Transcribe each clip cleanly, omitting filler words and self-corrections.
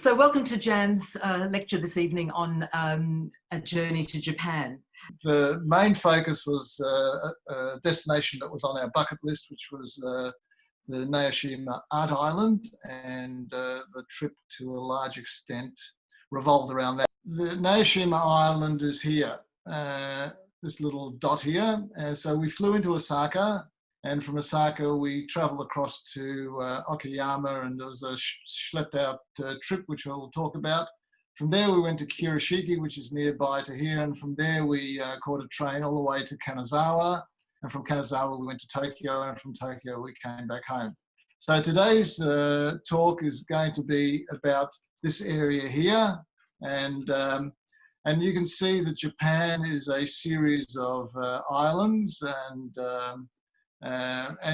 So welcome to JAHM's lecture this evening on a journey to Japan. The main focus was a destination that was on our bucket list, which was the Naoshima Art Island, and the trip to a large extent revolved around that. The Naoshima Island is here, this little dot here. So we flew into Osaka, and from Osaka we travelled across to Okayama, and there was a schlepped out trip which we'll talk about. From there we went to Kurashiki, which is nearby to here, and from there we caught a train all the way to Kanazawa, and from Kanazawa we went to Tokyo, and from Tokyo we came back home. So today's talk is going to be about this area here, and you can see that Japan is a series of islands, and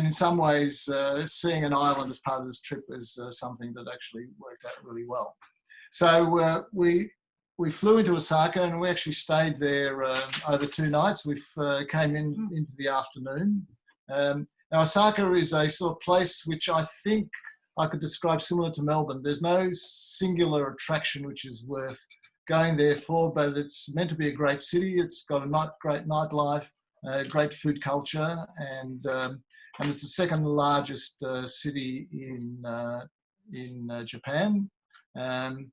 in some ways seeing an island as part of this trip is something that actually worked out really well. So we flew into Osaka, and we actually stayed there over 2 nights. We came into the afternoon. Now Osaka is a sort of place which I think I could describe similar to Melbourne. There's no singular attraction which is worth going there for, but it's meant to be a great city. It's got a great nightlife, great food culture, and it's the second largest city in Japan. And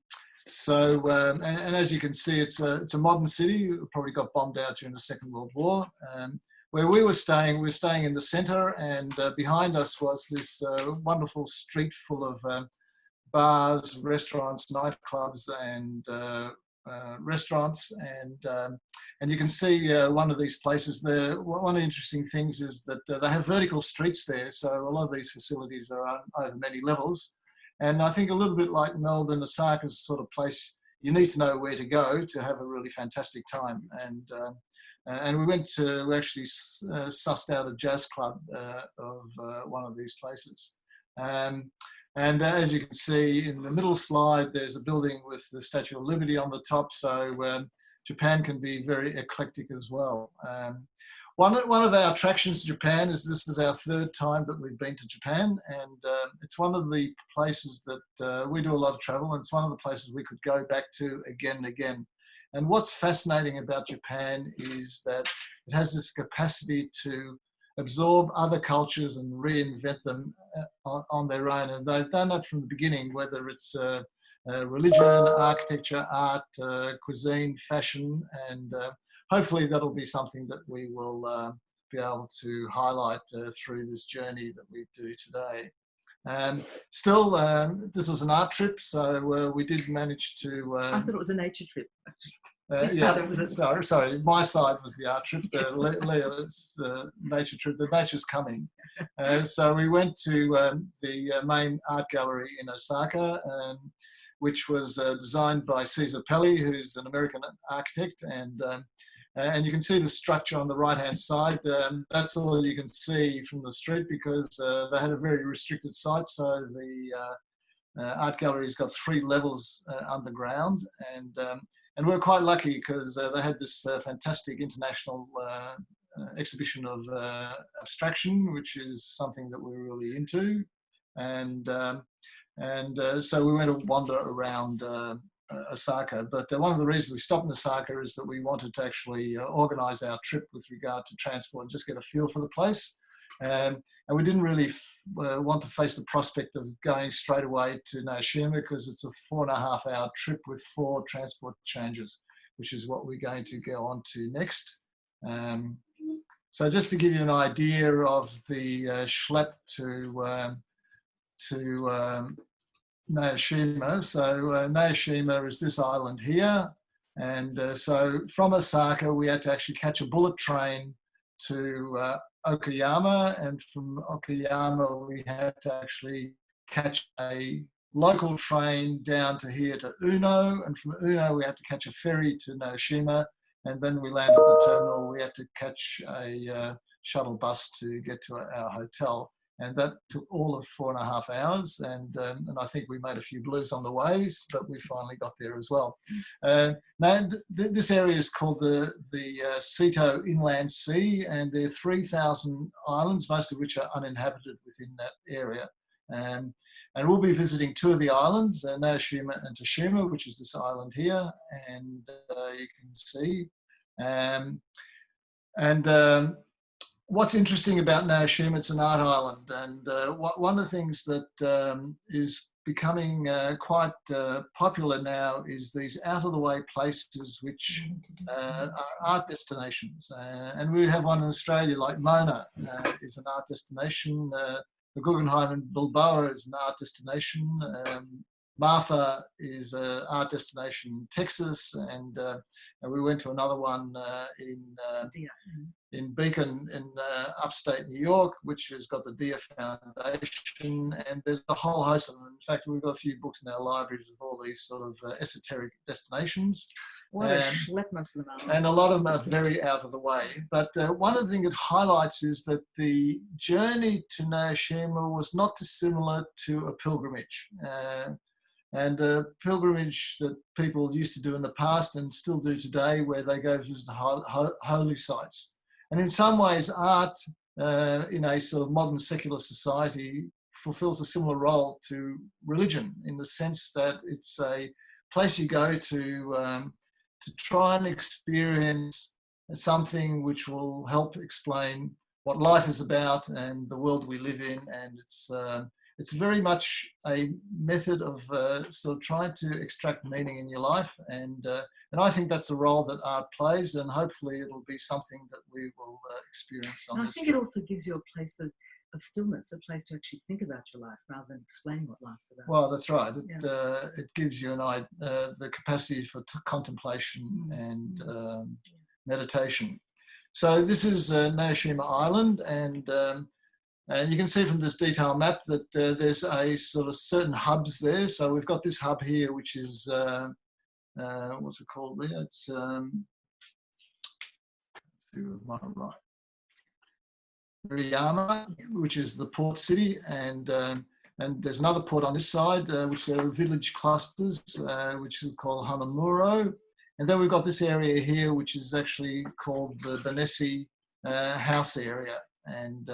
as you can see, it's a modern city. It probably got bombed out during the Second World War. Where we were staying in the centre, and behind us was this wonderful street full of bars, restaurants, nightclubs, and restaurants, and you can see one of these places there. One of the interesting things is that they have vertical streets there, so a lot of these facilities are over many levels. And I think a little bit like Melbourne, Osaka is the sort of place you need to know where to go to have a really fantastic time. And we actually sussed out a jazz club of one of these places. And as you can see in the middle slide, there's a building with the Statue of Liberty on the top. So Japan can be very eclectic as well. One of our attractions to Japan is this is our 3rd time that we've been to Japan, and it's one of the places that we do a lot of travel, and it's one of the places we could go back to again and again. And what's fascinating about Japan is that it has this capacity to absorb other cultures and reinvent them on their own. And they've done that from the beginning, whether it's religion, architecture, art, cuisine, fashion, and hopefully that'll be something that we will be able to highlight through this journey that we do today. Still, this was an art trip, so we did manage to... I thought it was a nature trip. Sorry, my side was the art trip. Yes. Leo's nature trip. The nature's coming. So we went to the main art gallery in Osaka, which was designed by Cesar Pelli, who's an American architect, and you can see the structure on the right-hand side. That's all you can see from the street because they had a very restricted site. So the art gallery's got 3 levels underground, and we're quite lucky because they had this fantastic international exhibition of abstraction, which is something that we're really into, and so we went to wander around Osaka. But one of the reasons we stopped in Osaka is that we wanted to actually organise our trip with regard to transport and just get a feel for the place. And we didn't really want to face the prospect of going straight away to Naoshima because it's a 4.5-hour trip with 4 transport changes, which is what we're going to go on to next. So just to give you an idea of the schlep to Naoshima. So Naoshima is this island here, and so from Osaka we had to actually catch a bullet train to Okayama, and from Okayama we had to actually catch a local train down to here to Uno, and from Uno we had to catch a ferry to Naoshima, and then we landed at the terminal. We had to catch a shuttle bus to get to our hotel. And that took all of 4.5 hours, and I think we made a few blues on the ways, but we finally got there as well. Now, this area is called the Seto Inland Sea, and there are 3,000 islands, most of which are uninhabited within that area. And we'll be visiting two of the islands, Naoshima and Teshima, which is this island here, and you can see. What's interesting about Naoshima, it's an art island, and one of the things that is becoming quite popular now is these out-of-the-way places which are art destinations. And we have one in Australia, like Mona is an art destination. The Guggenheim in Bilbao is an art destination. Marfa is an art destination in Texas, and we went to another one in Beacon in upstate New York, which has got the Dia Foundation, and there's a whole host of them. In fact, we've got a few books in our libraries with all these sort of esoteric destinations. What a schlep most of them are. And a lot of them are very out of the way. But one of the things it highlights is that the journey to Naoshima was not dissimilar to a pilgrimage. And a pilgrimage that people used to do in the past and still do today, where they go visit holy sites. And in some ways, art in a sort of modern secular society fulfills a similar role to religion, in the sense that it's a place you go to try and experience something which will help explain what life is about and the world we live in. And it's very much a method of sort of trying to extract meaning in your life. And I think that's a role that art plays, and hopefully it'll be something that we will experience on and I this think trip. it also gives you a place of stillness, a place to actually think about your life rather than explain what life's about. Well, that's right. It gives you the capacity for contemplation and meditation. So this is Naoshima Island, and you can see from this detailed map that there's a sort of certain hubs there. So we've got this hub here, which is, what's it called there? It's, let's see what I'm right. Riyama, which is the port city, and there's another port on this side, which are village clusters, which is called Hanamuro. And then we've got this area here, which is actually called the Benesse house area. And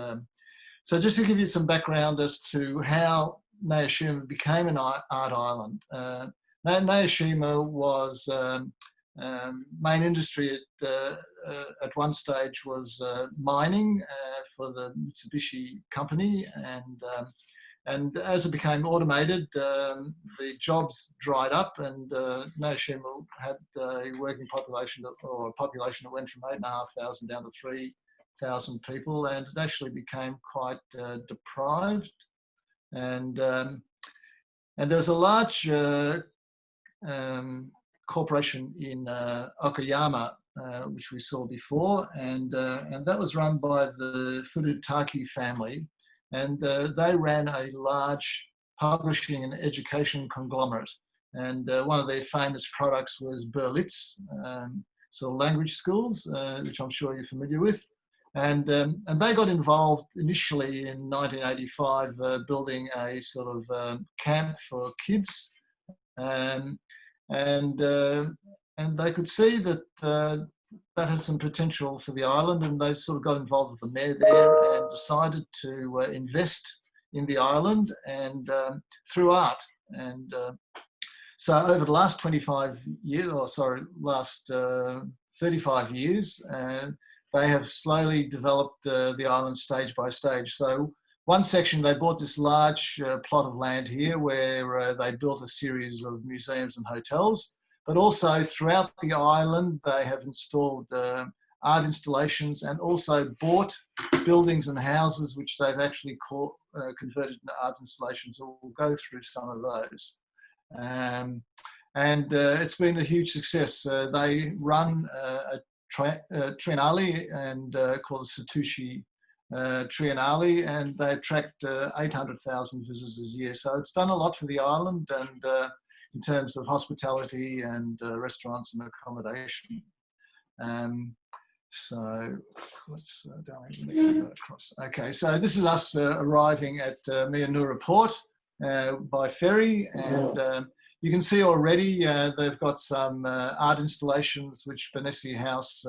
so just to give you some background as to how Naoshima became an art island. Naoshima was main industry at one stage was mining for the Mitsubishi company, and as it became automated, the jobs dried up, and Naoshima had a working population, or a population that went from 8,500 down to 3,000 people, and it actually became quite deprived. And there was a large corporation in Okayama, which we saw before, and that was run by the Furutaki family, and they ran a large publishing and education conglomerate, and one of their famous products was Berlitz, so language schools, which I'm sure you're familiar with, and they got involved initially in 1985 building a sort of camp for kids. And they could see that that had some potential for the island, and they sort of got involved with the mayor there and decided to invest in the island and through art. And so over the last 25 years, or sorry, last 35 years, they have slowly developed the island stage by stage. So one section, they bought this large plot of land here where they built a series of museums and hotels, but also throughout the island, they have installed art installations and also bought buildings and houses, which they've actually converted into art installations. So we'll go through some of those. And it's been a huge success. They run a triennale and called the Satoshi Triennale, and they attract 800,000 visitors a year. So it's done a lot for the island, and in terms of hospitality and restaurants and accommodation. So let's go across. Okay, so this is us arriving at MIYANOURA port by ferry, and you can see already they've got some art installations which Benesse House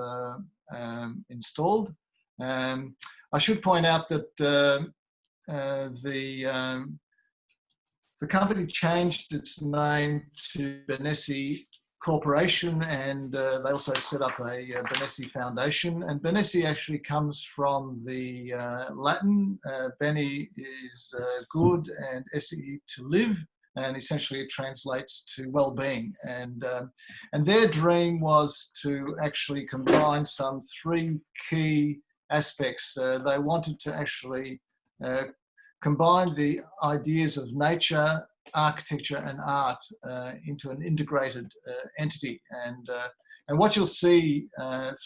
installed. I should point out that the company changed its name to Benesse Corporation, and they also set up a Benesse Foundation. And Benesse actually comes from the Latin. Bene is good, and esse to live, and essentially it translates to well-being. And their dream was to actually combine some three key aspects. They wanted to actually combine the ideas of nature, architecture and art into an integrated entity. And what you'll see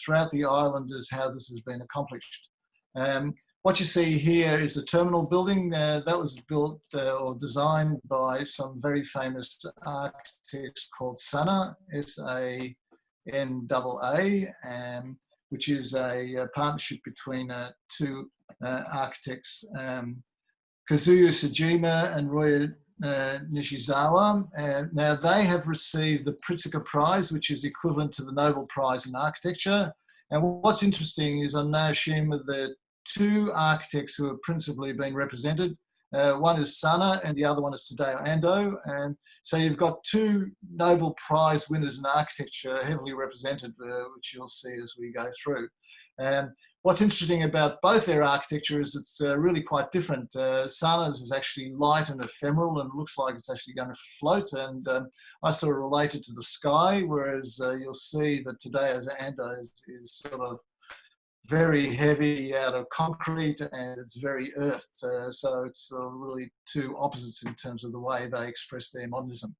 throughout the island is how this has been accomplished. What you see here is the terminal building that was built or designed by some very famous architects called Sana, S-A-N-A-A, which is a partnership between two architects, Kazuya Sejima and Roya Nishizawa. Now they have received the Pritzker Prize, which is equivalent to the Nobel Prize in Architecture. And what's interesting is on Naoshima, the two architects who have principally been represented. One is Sana and the other one is Tadao Ando. And so you've got two Nobel Prize winners in architecture heavily represented, which you'll see as we go through. What's interesting about both their architecture is it's really quite different. Sana's is actually light and ephemeral and looks like it's actually going to float, and I sort of relate it to the sky, whereas you'll see that Tadeo's Ando is sort of very heavy out of concrete and it's very earthed. So it's really two opposites in terms of the way they express their modernism.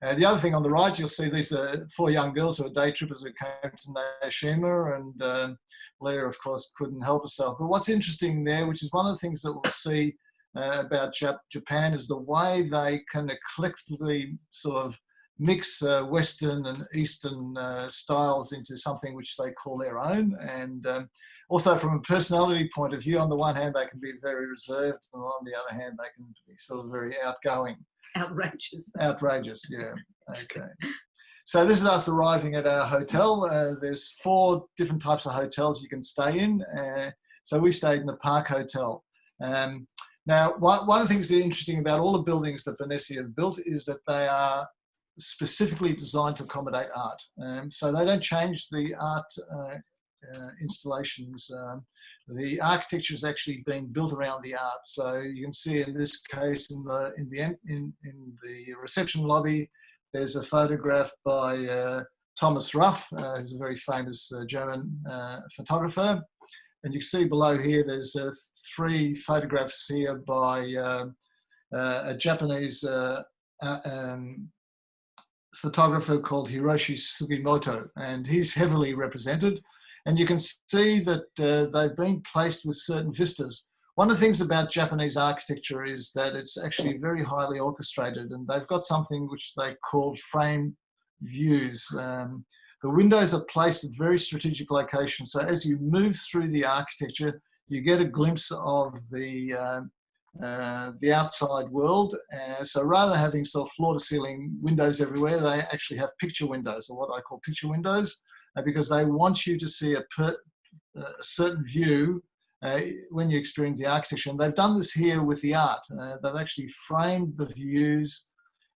The other thing on the right, you'll see these are four young girls who are day trippers who came to Naoshima, and Leah, of course, couldn't help herself. But what's interesting there, which is one of the things that we'll see about Japan, is the way they can eclectically sort of mix Western and Eastern styles into something which they call their own. And also from a personality point of view, on the one hand, they can be very reserved, and on the other hand, they can be sort of very outgoing. Outrageous. Outrageous, yeah. Okay. So this is us arriving at our hotel. There's 4 different types of hotels you can stay in. So we stayed in the Park Hotel. Now, one of the things that's interesting about all the buildings that Benesse have built is that they are specifically designed to accommodate art. So they don't change the art installations. The architecture has actually been built around the art. So you can see in this case in the reception lobby, there's a photograph by Thomas Ruff, who's a very famous German photographer. And you can see below here, there's 3 photographs here by a Japanese photographer called Hiroshi Sugimoto, and he's heavily represented. And you can see that they've been placed with certain vistas. One of the things about Japanese architecture is that it's actually very highly orchestrated, and they've got something which they call frame views. The windows are placed at very strategic locations. So as you move through the architecture, you get a glimpse of the outside world. So rather than having sort of floor-to-ceiling windows everywhere, they actually have picture windows, or what I call picture windows, because they want you to see a certain view when you experience the architecture. And they've done this here with the art. They've actually framed the views,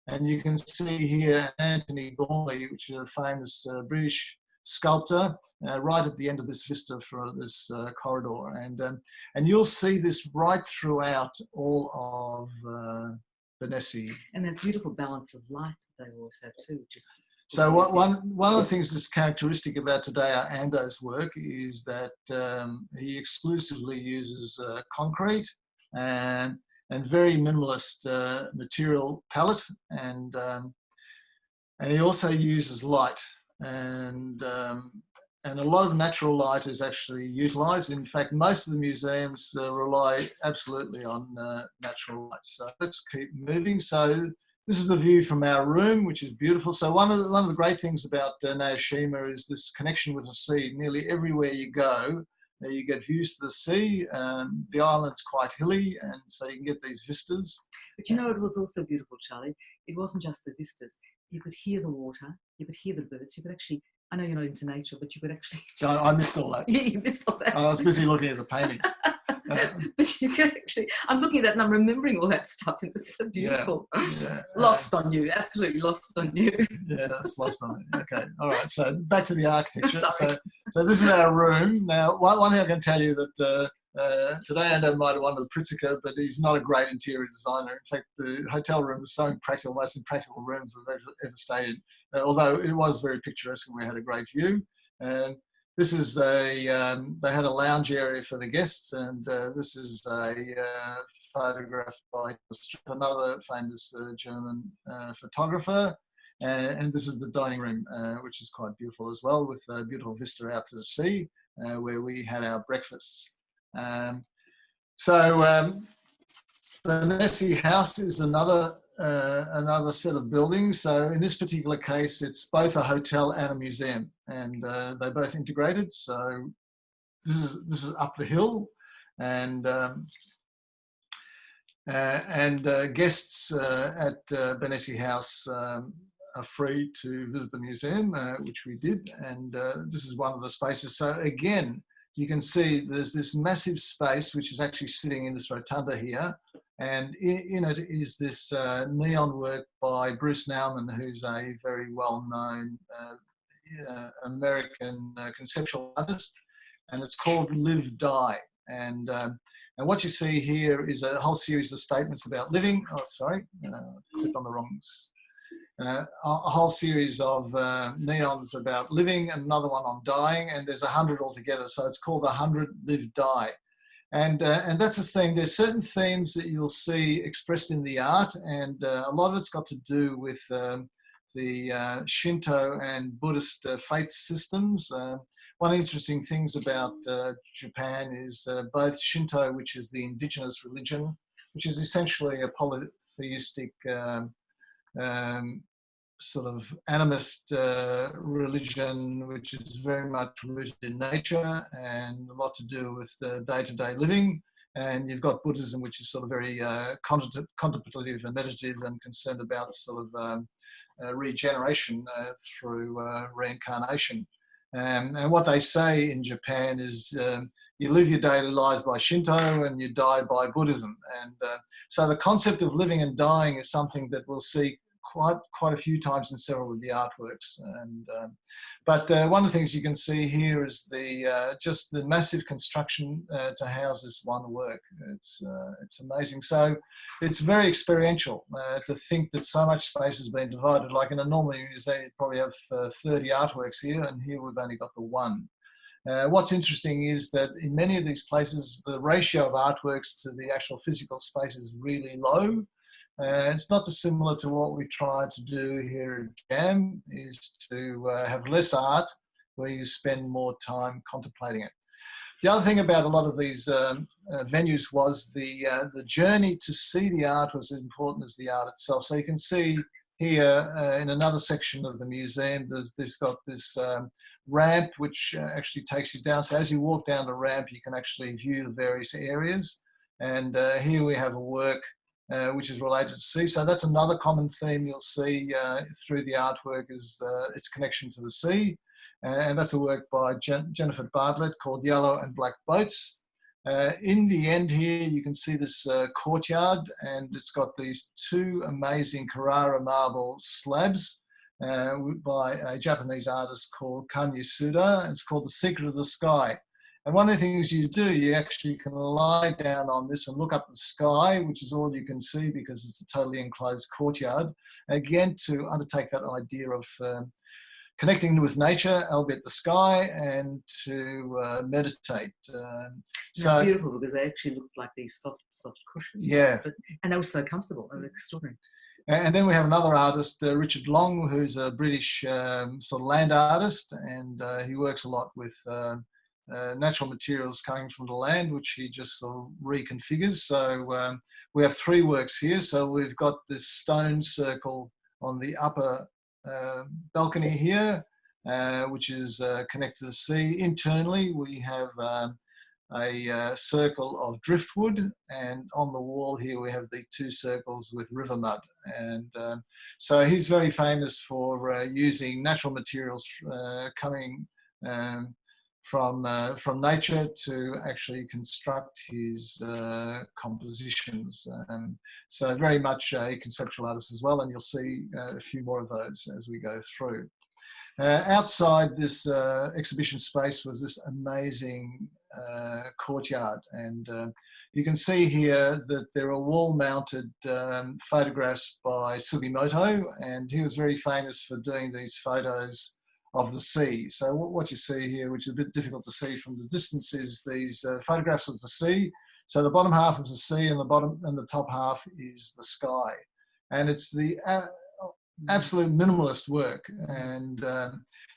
and you can see here Anthony Gormley, which is a famous British sculptor, right at the end of this vista for this corridor. And you'll see this right throughout all of Benesse. And that beautiful balance of light that they always have too. So one of the things that's characteristic about Tadao Ando's work is that he exclusively uses concrete and very minimalist material palette, and he also uses light, and a lot of natural light is actually utilised. In fact, most of the museums rely absolutely on natural light. So let's keep moving. So this is the view from our room, which is beautiful. So one of the great things about Naoshima is this connection with the sea. Nearly everywhere you go, you get views to the sea. The island's quite hilly, and so you can get these vistas. But you know, it was also beautiful, Charlie. It wasn't just the vistas. You could hear the water, you could hear the birds, you could actually, I know you're not into nature, but you could actually... I missed all that. Yeah, you missed all that. I was busy looking at the paintings. But you can actually, I'm looking at that and I'm remembering all that stuff, and it's so beautiful. Yeah. Lost on you, absolutely lost on you. Yeah, that's lost on me. Okay, all right. So back to the architecture. Sorry. So this is our room. Now, one thing I can tell you that today ANDO might have won the Pritzker, but he's not a great interior designer. In fact, the hotel room is so impractical, most impractical rooms we've ever stayed in. Although it was very picturesque and we had a great view. And this is they had a lounge area for the guests, and this is a photograph by another famous German photographer. And this is the dining room, which is quite beautiful as well, with a beautiful vista out to the sea, where we had our breakfasts. Benesse House is another set of buildings. So in this particular case, it's both a hotel and a museum, and they're both integrated. So this is up the hill, and guests at Benesse House are free to visit the museum, which we did, and this is one of the spaces. So again, you can see there's this massive space which is actually sitting in this rotunda here, and in it is this neon work by Bruce Nauman, who's a very well-known American conceptual artist, and it's called Live Die. And what you see here is a whole series of statements about living. Oh, sorry, clicked on the wrong. A whole series of neons about living, and another one on dying, and there's 100 altogether. So it's called 100 Live Die. And that's the thing. There's certain themes that you'll see expressed in the art, and a lot of it's got to do with the Shinto and Buddhist faith systems. One of the interesting things about Japan is both Shinto, which is the indigenous religion, which is essentially a polytheistic sort of animist religion, which is very much rooted in nature and a lot to do with day-to-day living. And you've got Buddhism, which is sort of very contemplative and meditative and concerned about sort of regeneration through reincarnation. And what they say in Japan is you live your daily lives by Shinto and you die by Buddhism. And so the concept of living and dying is something that we'll see quite a few times in several of the artworks. And but one of the things you can see here is the just the massive construction to house this one work. It's amazing. So it's very experiential to think that so much space has been divided. Like in a normal museum, you probably have 30 artworks here, and here we've only got the one. What's interesting is that in many of these places, the ratio of artworks to the actual physical space is really low. It's not dissimilar to what we try to do here at JAHM, is to have less art where you spend more time contemplating it. The other thing about a lot of these venues was the journey to see the art was as important as the art itself. So you can see here in another section of the museum, there's got this ramp which actually takes you down. So as you walk down the ramp, you can actually view the various areas. And here we have a work which is related to sea. So that's another common theme you'll see through the artwork is its connection to the sea. And that's a work by Jennifer Bartlett called Yellow and Black Boats. In the end here, you can see this courtyard, and it's got these two amazing Carrara marble slabs by a Japanese artist called Kanyu Suda, and it's called The Secret of the Sky. And one of the things you do, you actually can lie down on this and look up the sky, which is all you can see because it's a totally enclosed courtyard. Again, to undertake that idea of connecting with nature, albeit the sky, and to meditate. So beautiful, because they actually looked like these soft cushions. Yeah. And they were so comfortable. They were extraordinary. And then we have another artist, Richard Long, who's a British sort of land artist, and he works a lot with natural materials coming from the land, which he just sort of reconfigures. So we have three works here. So we've got this stone circle on the upper balcony here, which is connected to the sea. Internally, we have a circle of driftwood, and on the wall here we have the two circles with river mud. And so he's very famous for using natural materials coming from nature to actually construct his compositions. So very much a conceptual artist as well, and you'll see a few more of those as we go through. Outside this exhibition space was this amazing courtyard, and you can see here that there are wall-mounted photographs by Sugimoto, and he was very famous for doing these photos of the sea. So what you see here, which is a bit difficult to see from the distance, is these photographs of the sea. So the bottom half is the sea, and the top half is the sky, and it's the absolute minimalist work. And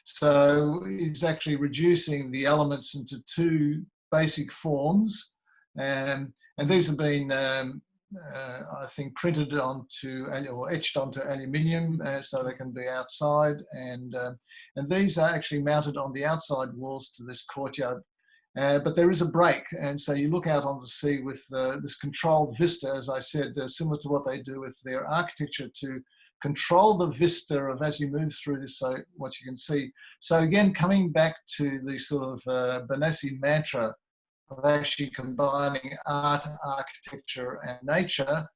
so he's actually reducing the elements into two basic forms, and these have been I think printed onto or etched onto aluminium so they can be outside, and these are actually mounted on the outside walls to this courtyard. But there is a break, and so you look out on the sea with this controlled vista, as I said, similar to what they do with their architecture, to control the vista of as you move through this, so what you can see. So again, coming back to the sort of Benesse mantra of actually combining art, architecture and nature,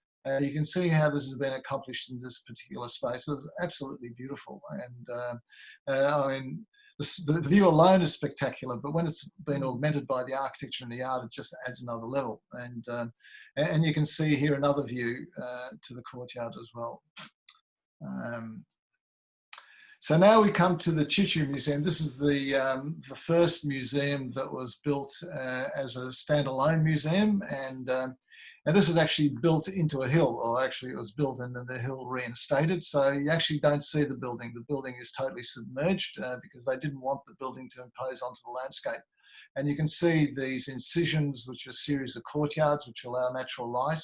you can see how this has been accomplished in this particular space. It was absolutely beautiful, and I mean, the view alone is spectacular, but when it's been augmented by the architecture and the art, it just adds another level. And you can see here another view to the courtyard as well. So now we come to the Chichu Museum. This is the first museum that was built as a standalone museum, and this was actually built into a hill, or actually it was built and then the hill reinstated. So you actually don't see the building. The building is totally submerged because they didn't want the building to impose onto the landscape. And you can see these incisions, which are a series of courtyards which allow natural light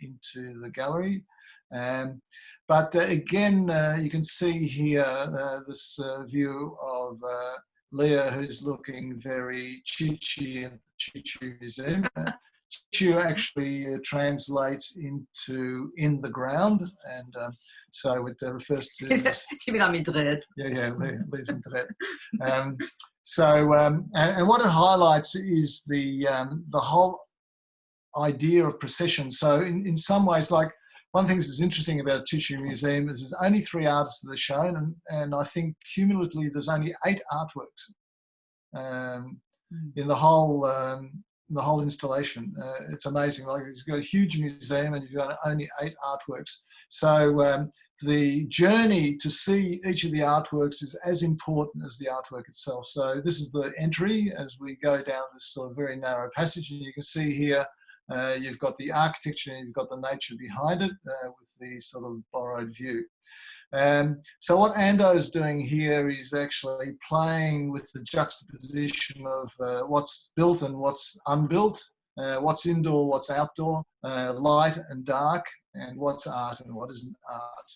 into the gallery. But again, you can see here this view of Leah, who's looking very chichi in the Chichu Museum. Chichu actually translates into in the ground, and so it refers to... Minamidera. Yeah, Leah's in Tibet. And what it highlights is the whole idea of procession. So in some ways, like, one thing that's interesting about the Chichu Museum is there's only 3 artists that are shown, and I think cumulatively there's only 8 artworks in the whole installation. It's amazing. Like, it's got a huge museum and you've got only 8 artworks. So the journey to see each of the artworks is as important as the artwork itself. So this is the entry as we go down this sort of very narrow passage, and you can see here you've got the architecture and you've got the nature behind it with the sort of borrowed view. So what ANDO is doing here is actually playing with the juxtaposition of what's built and what's unbuilt, what's indoor, what's outdoor, light and dark, and what's art and what isn't art.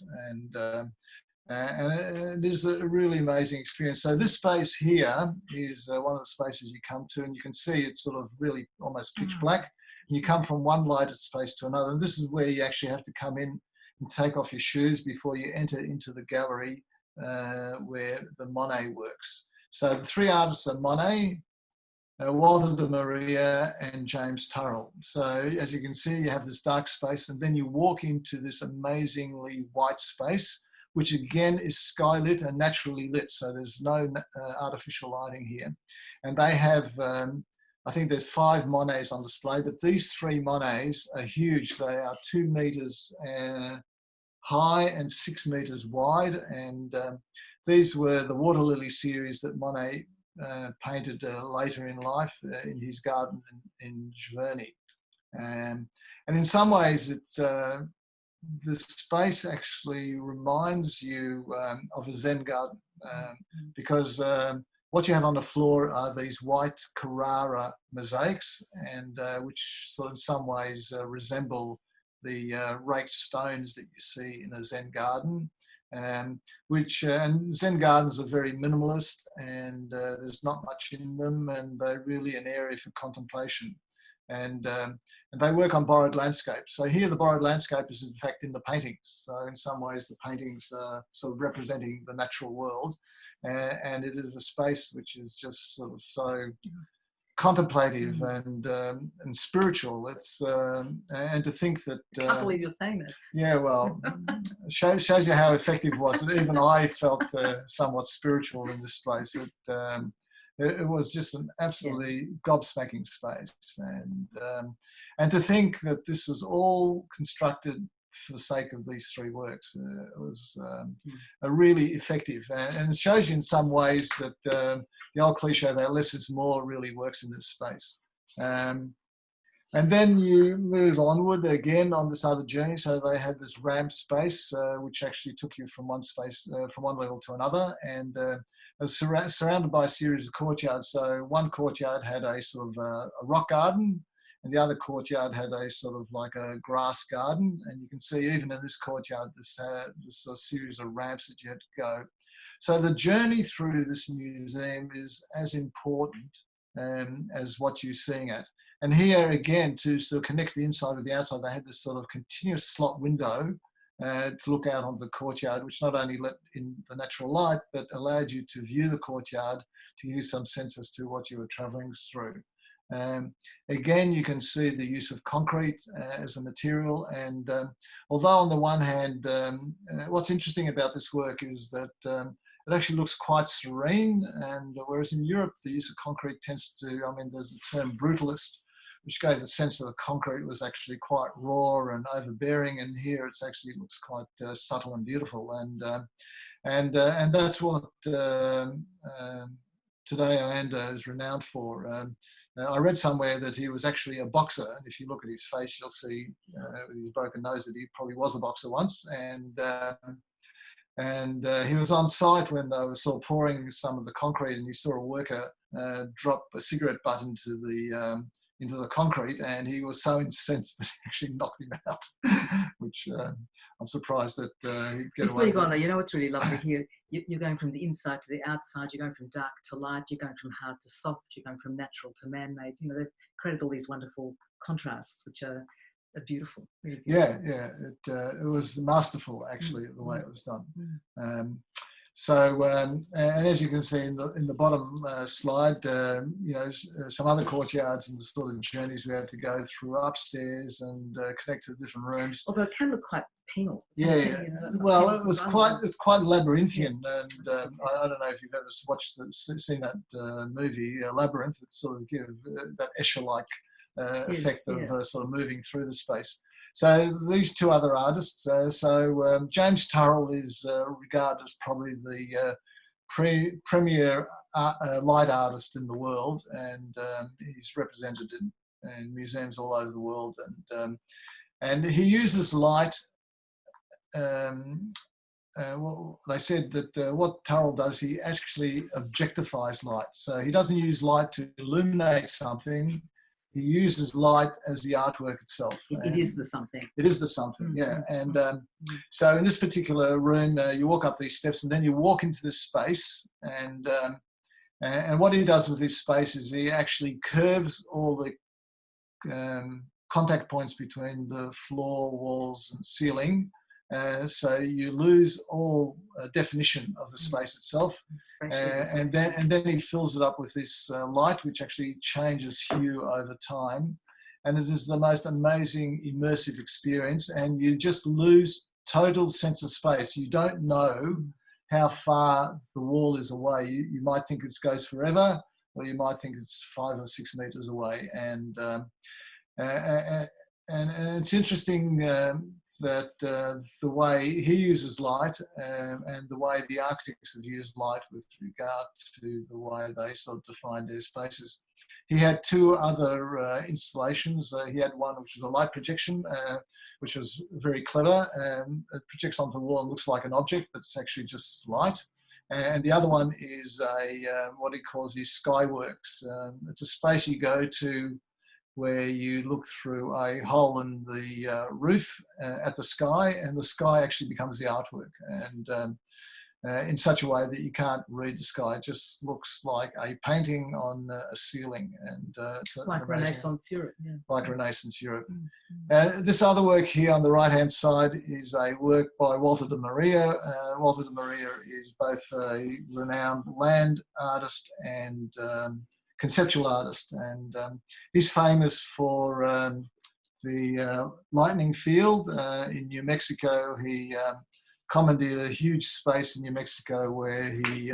And it is a really amazing experience. So this space here is one of the spaces you come to, and you can see it's sort of really almost pitch black. You come from one lighted space to another, and this is where you actually have to come in and take off your shoes before you enter into the gallery where the Monet works. So the 3 artists are Monet, Walter de Maria and James Turrell. So as you can see, you have this dark space, and then you walk into this amazingly white space, which again is skylit and naturally lit. So there's no artificial lighting here. And they have I think there's 5 Monets on display, but these 3 Monets are huge. They are 2 meters high and 6 meters wide. And these were the Water Lily series that Monet painted later in life in his garden in Giverny. And in some ways, it's, the space actually reminds you of a Zen garden because what you have on the floor are these white Carrara mosaics, and which sort of in some ways resemble the raked stones that you see in a Zen garden. And Zen gardens are very minimalist, and there's not much in them, and they're really an area for contemplation. and they work on borrowed landscapes. So here the borrowed landscape is in fact in the paintings. So in some ways the paintings are sort of representing the natural world, and it is a space which is just sort of so contemplative and spiritual. It's and to think that I can't believe you're saying that. yeah, well, shows you how effective it was. And even I felt somewhat spiritual in this place. It was just an absolutely gobsmacking space, and to think that this was all constructed for the sake of these three works. It was a really effective, and it shows you in some ways that the old cliche about less is more really works in this space. And then you move onward again on this other journey. So they had this ramp space, which actually took you from one space, from one level to another, and it was surrounded by a series of courtyards. So one courtyard had a sort of a rock garden, and the other courtyard had a sort of like a grass garden. And you can see even in this courtyard, this sort of series of ramps that you had to go. So the journey through this museum is as important as what you're seeing at. And here again, to sort of connect the inside with the outside, they had this sort of continuous slot window to look out onto the courtyard, which not only let in the natural light, but allowed you to view the courtyard to give you some sense as to what you were travelling through. Again, you can see the use of concrete as a material. And although on the one hand, what's interesting about this work is that it actually looks quite serene, and whereas in Europe the use of concrete tends to, I mean, there's the term brutalist, which gave the sense that the concrete was actually quite raw and overbearing, and here it's actually looks quite subtle and beautiful, and that's what Tadao Ando is renowned for. I read somewhere that he was actually a boxer, and if you look at his face, you'll see with his broken nose that he probably was a boxer once, and he was on site when they were sort of pouring some of the concrete, and he saw a worker drop a cigarette butt into the concrete, and he was so incensed that he actually knocked him out, which I'm surprised that he'd get Before away you go with. on though, you know what's really lovely here? You're going from the inside to the outside, you're going from dark to light, you're going from hard to soft, you're going from natural to man-made. You know, they've created all these wonderful contrasts, which are beautiful, really beautiful. Yeah, it was masterful actually the way it was done. And as you can see in the bottom slide, you know, some other courtyards and the sort of journeys we had to go through upstairs and connect to the different rooms. Although it can look quite penal. Yeah. You know, Well, it's quite labyrinthian, and I don't know if you've ever seen that movie Labyrinth. It sort of gives that Escher-like effect of sort of moving through the space. So these two other artists, James Turrell is regarded as probably the premier light artist in the world, and he's represented in museums all over the world, and he uses light. Well, they said that what Turrell does, he actually objectifies light. So he doesn't use light to illuminate something. He uses light as the artwork itself. It is the something. It is the something, yeah. And so in this particular room, you walk up these steps and then you walk into this space. And what he does with this space is he actually curves all the contact points between the floor, walls and ceiling. So you lose all definition of the space itself, and then he fills it up with this light, which actually changes hue over time, and it is the most amazing immersive experience. And you just lose total sense of space. You don't know how far the wall is away. You might think it goes forever, or you might think it's 5 or 6 meters away. And it's interesting. That the way he uses light and the way the architects have used light with regard to the way they sort of defined their spaces. He had two other installations. He had one which was a light projection, which was very clever. It projects onto the wall and looks like an object, but it's actually just light. And the other one is what he calls his Skyworks. It's a space you go to where you look through a hole in the roof at the sky, and the sky actually becomes the artwork. in such a way that you can't read the sky. It just looks like a painting on a ceiling, and it's like Renaissance Europe. Yeah. Like Renaissance Europe. This other work here on the right-hand side is a work by Walter de Maria. Walter de Maria is both a renowned land artist and conceptual artist, and he's famous for the lightning field in New Mexico. He commandeered a huge space in New Mexico where he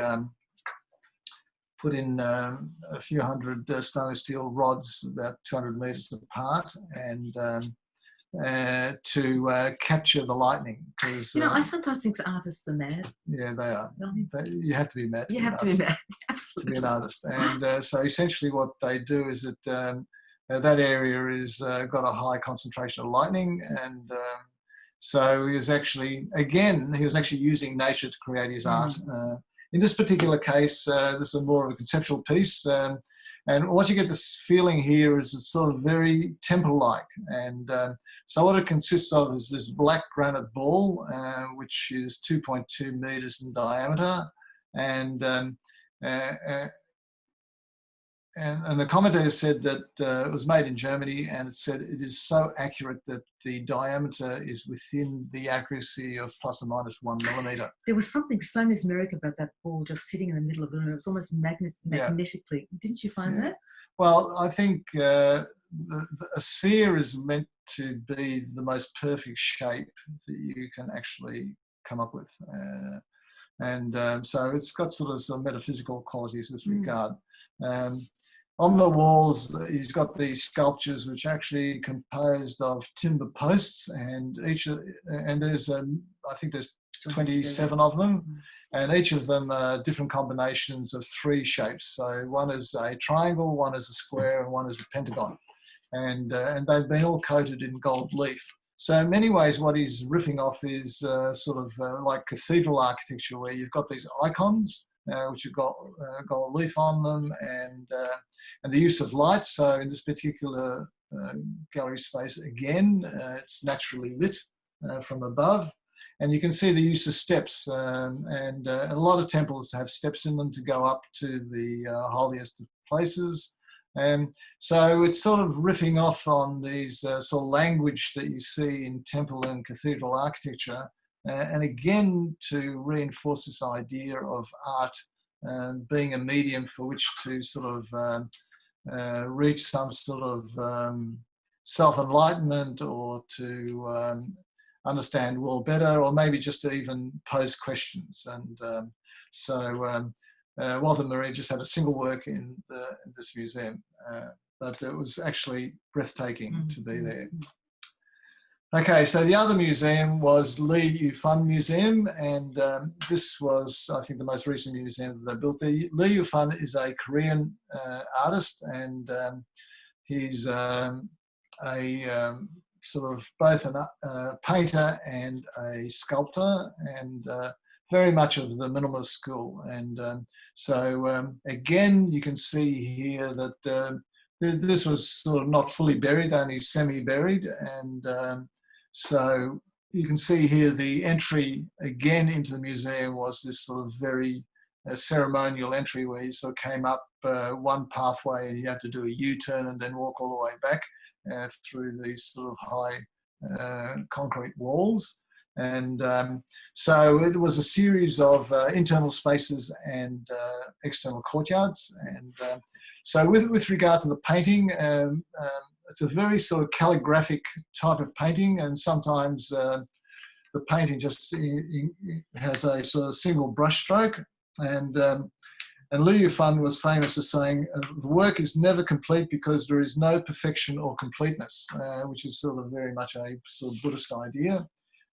put in a few hundred stainless steel rods about 200 metres apart, and to capture the lightning. Because I sometimes think artists are mad. Yeah, they are. You have to be mad. You have to be mad, absolutely. To be an artist, and so essentially what they do is that that area is got a high concentration of lightning, and so he was actually using nature to create his art. In this particular case, this is more of a conceptual piece, and what you get this feeling here is it's sort of very temple-like, and so what it consists of is this black granite ball, which is 2.2 meters in diameter, and the commentator said that it was made in Germany, and it said it is so accurate that the diameter is within the accuracy of plus or minus 1 millimeter. There was something so mesmeric about that ball just sitting in the middle of the room. It was almost magnetically. Didn't you find that? Well, I think a sphere is meant to be the most perfect shape that you can actually come up with. So it's got sort of metaphysical qualities with regard. On the walls, he's got these sculptures which are actually composed of timber posts, and there's I think there's 27 of them, and each of them are different combinations of 3 shapes. So one is a triangle, one is a square, and one is a pentagon, and they've been all coated in gold leaf. So in many ways, what he's riffing off is sort of like cathedral architecture, where you've got these icons which have got gold leaf on them, and the use of light. So in this particular gallery space, again, it's naturally lit from above, and you can see the use of steps, and a lot of temples have steps in them to go up to the holiest of places. So it's sort of riffing off on these sort of language that you see in temple and cathedral architecture, and again to reinforce this idea of art being a medium for which to sort of reach some sort of self-enlightenment, or to understand the world better, or maybe just to even pose questions. And so Walter Maria just had a single work in this museum, but it was actually breathtaking to be there. Okay, so the other museum was Lee Ufan Museum, and this was, I think, the most recent museum that they built. Lee Ufan is a Korean artist, and he's a sort of both a painter and a sculptor, and very much of the minimalist school. And so again, you can see here that this was sort of not fully buried, only semi-buried, and so you can see here the entry again into the museum was this sort of very ceremonial entry, where you sort of came up one pathway and you had to do a U-turn and then walk all the way back through these sort of high concrete walls. And so it was a series of internal spaces and external courtyards. And so with regard to the painting, it's a very sort of calligraphic type of painting, and sometimes the painting just has a sort of single brush stroke. And Lee Ufan was famous for saying, the work is never complete because there is no perfection or completeness, which is sort of very much a sort of Buddhist idea.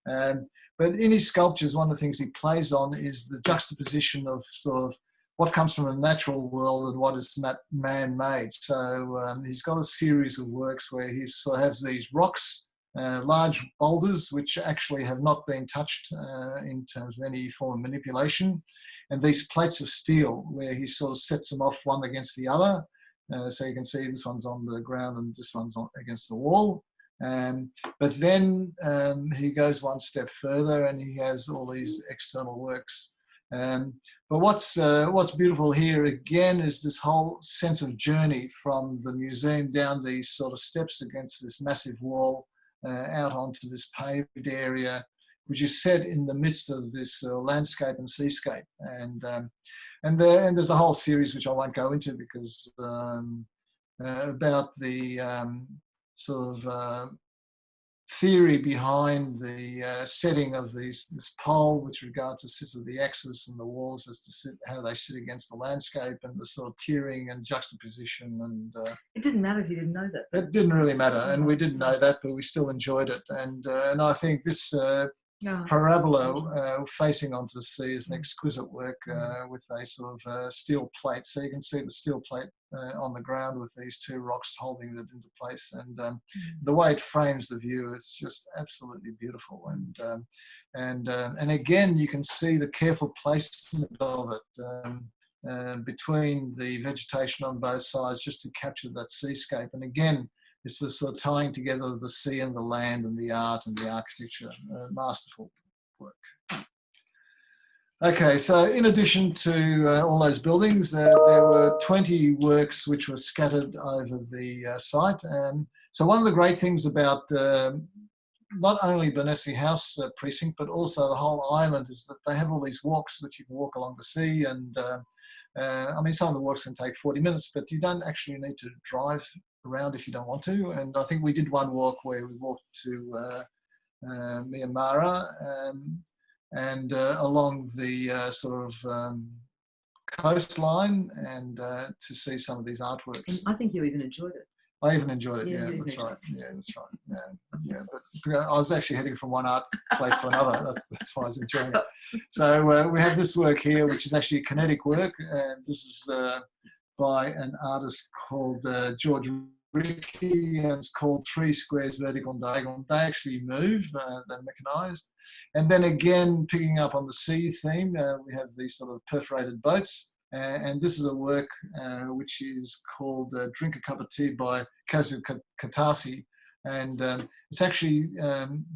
But in his sculptures, one of the things he plays on is the juxtaposition of sort of what comes from a natural world and what is man-made. So he's got a series of works where he sort of has these rocks, large boulders, which actually have not been touched in terms of any form of manipulation, and these plates of steel where he sort of sets them off one against the other. So you can see this one's on the ground and this one's against the wall. But then he goes one step further, and he has all these external works But what's beautiful here again is this whole sense of journey from the museum down these sort of steps against this massive wall out onto this paved area, which is set in the midst of this landscape and seascape. And there's a whole series which I won't go into because about the sort of theory behind the setting of this pole with regard to sort of the axis and the walls as to how they sit against the landscape and the sort of tiering and juxtaposition. And it didn't matter if you didn't know that. It didn't really matter, and we didn't know that, but we still enjoyed it. And I think this parabola facing onto the sea is an exquisite work with a sort of steel plate. So you can see the steel plate on the ground with these two rocks holding it into place, and the way it frames the view is just absolutely beautiful. And again, you can see the careful placement of it between the vegetation on both sides, just to capture that seascape. And again, it's the sort of tying together of the sea and the land and the art and the architecture. Masterful work. Okay, so in addition to all those buildings, there were 20 works which were scattered over the site. And so one of the great things about not only Benesse House precinct, but also the whole island is that they have all these walks that you can walk along the sea. And I mean, some of the walks can take 40 minutes, but you don't actually need to drive around if you don't want to. And I think we did one walk where we walked to MIYANOURA and along the sort of coastline and to see some of these artworks. And I think you even enjoyed it. I even enjoyed it. Yeah, that's right. Yeah, that's right. Yeah. But I was actually heading from one art place to another. That's why I was enjoying it. So we have this work here, which is actually a kinetic work, and this is by an artist called George Ricky, and it's called 3 Squares Vertical and Diagonal. They actually move, they're mechanised. And then again, picking up on the sea theme, we have these sort of perforated boats. And this is a work which is called Drink a Cup of Tea by Kazu Katase. And it's actually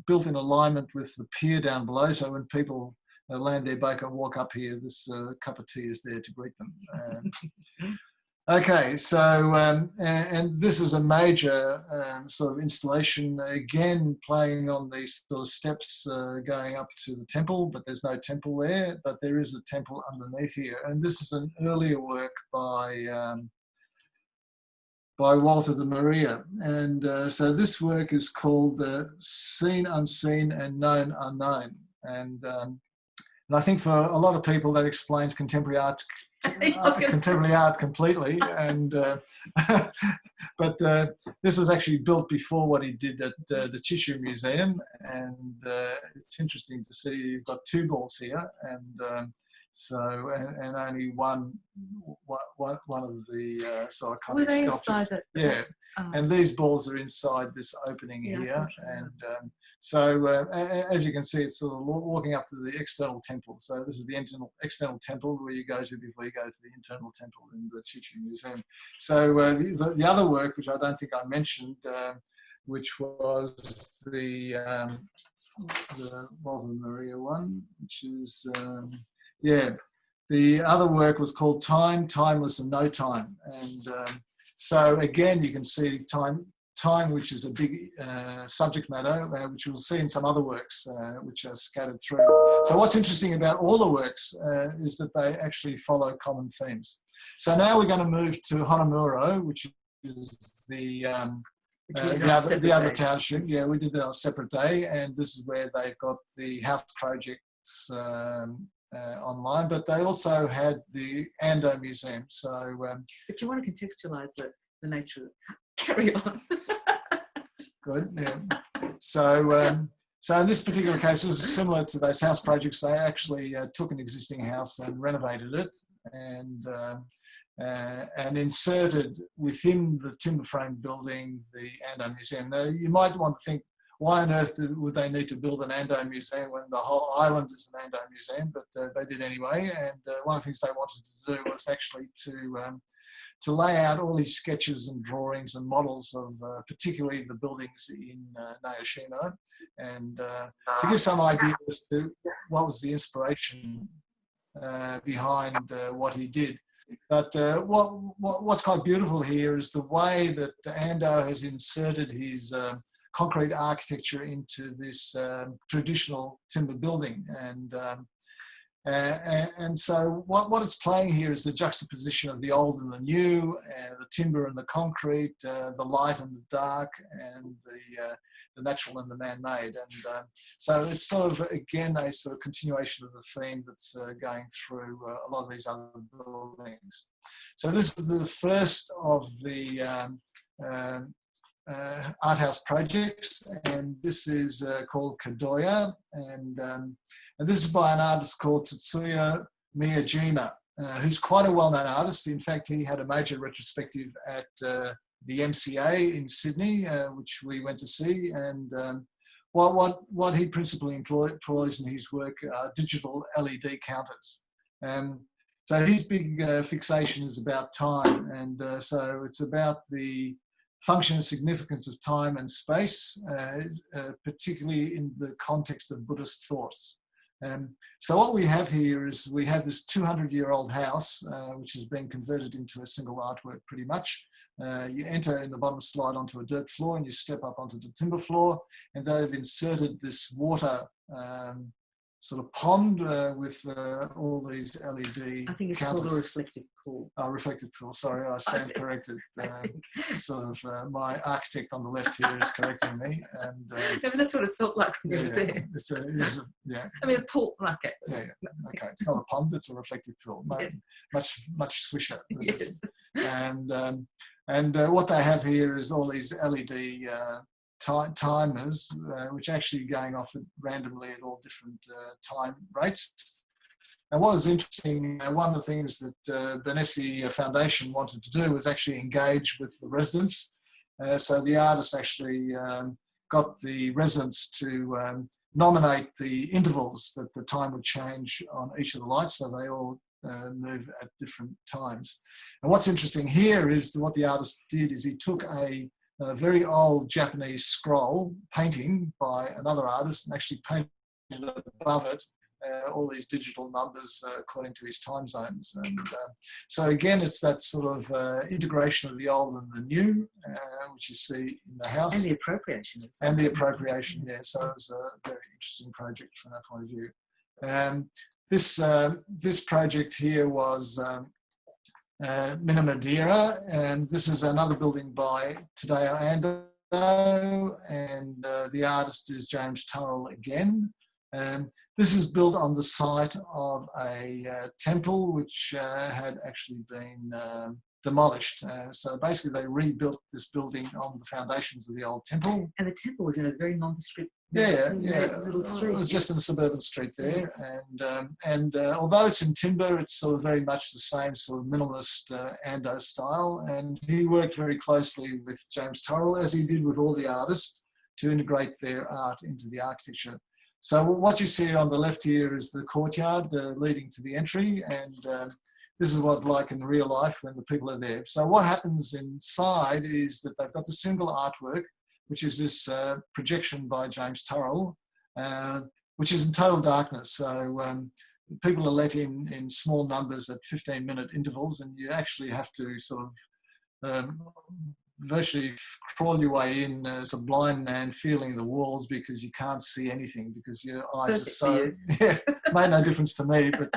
built in alignment with the pier down below. So when people land their boat and walk up here, this cup of tea is there to greet them. Okay, so, and this is a major sort of installation, again, playing on these sort of steps going up to the temple, but there's no temple there, but there is a temple underneath here. And this is an earlier work by Walter de Maria. And so this work is called Seen Unseen and Known Unknown. And I think for a lot of people that explains contemporary art completely, and but this was actually built before what he did at the Chichu Museum, and it's interesting to see you've got 2 balls here, and so and only one of the sort of iconic sculptures. Yeah, and these balls are inside this opening here, and so as you can see, it's sort of walking up to the external temple. So this is the external temple where you go to before you go to the internal temple in the Chichu Museum. So the other work, which I don't think I mentioned, which was the Walter Maria one, which is, the other work was called Time, Timeless and No Time. And so again, you can see time, which is a big subject matter, which you'll see in some other works which are scattered through. So what's interesting about all the works is that they actually follow common themes. So now we're going to move to Hanamura, which is the other township. Yeah, we did that on a separate day, and this is where they've got the house projects online, but they also had the ANDO museum. So, but you want to contextualise the nature of it. Carry on. Good. Yeah. So, so in this particular case, it was similar to those house projects. They actually took an existing house and renovated it, and inserted within the timber frame building the ANDO museum. Now, you might want to think, why on earth would they need to build an ANDO museum when the whole island is an ANDO museum? But they did anyway. And one of the things they wanted to do was actually to lay out all these sketches and drawings and models of particularly the buildings in Naoshima, and to give some idea as to what was the inspiration behind what he did. But what's quite beautiful here is the way that Ando has inserted his concrete architecture into this traditional timber building. And so what it's playing here is the juxtaposition of the old and the new, the timber and the concrete, the light and the dark, and the natural and the man-made. And so it's sort of, again, a sort of continuation of the theme that's going through a lot of these other buildings. So this is the first of the art house projects, and this is called Kadoya, and this is by an artist called Tetsuya Miyajima, who's quite a well-known artist. In fact, he had a major retrospective at the MCA in Sydney, which we went to see, and what he principally employs in his work are digital LED counters. So his big fixation is about time, and so it's about the function and significance of time and space, particularly in the context of Buddhist thoughts. So what we have here is we have this 200-year-old house, which has been converted into a single artwork pretty much. You enter in the bottom slide onto a dirt floor and you step up onto the timber floor, and they've inserted this water sort of pond with all these LED I think it's counters. called a reflective pool. Oh, reflective pool, sorry, I stand corrected. Sort of my architect on the left here is correcting me. And No, but that's what it felt like when you were there. Yeah. I mean, a pool, okay. Yeah, okay, it's not a pond, it's a reflective pool. Yes. Much swisher. Yes. And what they have here is all these LED timers, which are actually going off randomly at all different time rates. And what was interesting, one of the things that Benesse Foundation wanted to do was actually engage with the residents. So the artist actually got the residents to nominate the intervals that the time would change on each of the lights, so they all move at different times. And what's interesting here is what the artist did is he took a very old Japanese scroll painting by another artist and actually painted above it all these digital numbers according to his time zones. And so again, it's that sort of integration of the old and the new, which you see in the house. And the appropriation. And the appropriation, yeah. So it was a very interesting project from that point of view. This project here was Minamidera, and this is another building by Taddeo ANDO, and the artist is James Turrell again. This is built on the site of a temple which had actually been demolished. So basically they rebuilt this building on the foundations of the old temple. And the temple was in a very nondescript little street. It was just in a suburban street there. And although it's in timber, it's sort of very much the same sort of minimalist Ando style. And he worked very closely with James Turrell, as he did with all the artists, to integrate their art into the architecture. So what you see on the left here is the courtyard leading to the entry, and this is what it's like in real life when the people are there. So what happens inside is that they've got the single artwork, which is this projection by James Turrell, which is in total darkness. So people are let in small numbers at 15-minute intervals, and you actually have to sort of virtually crawl your way in as a blind man feeling the walls because you can't see anything because your eyes are so... Yeah, made no difference to me, but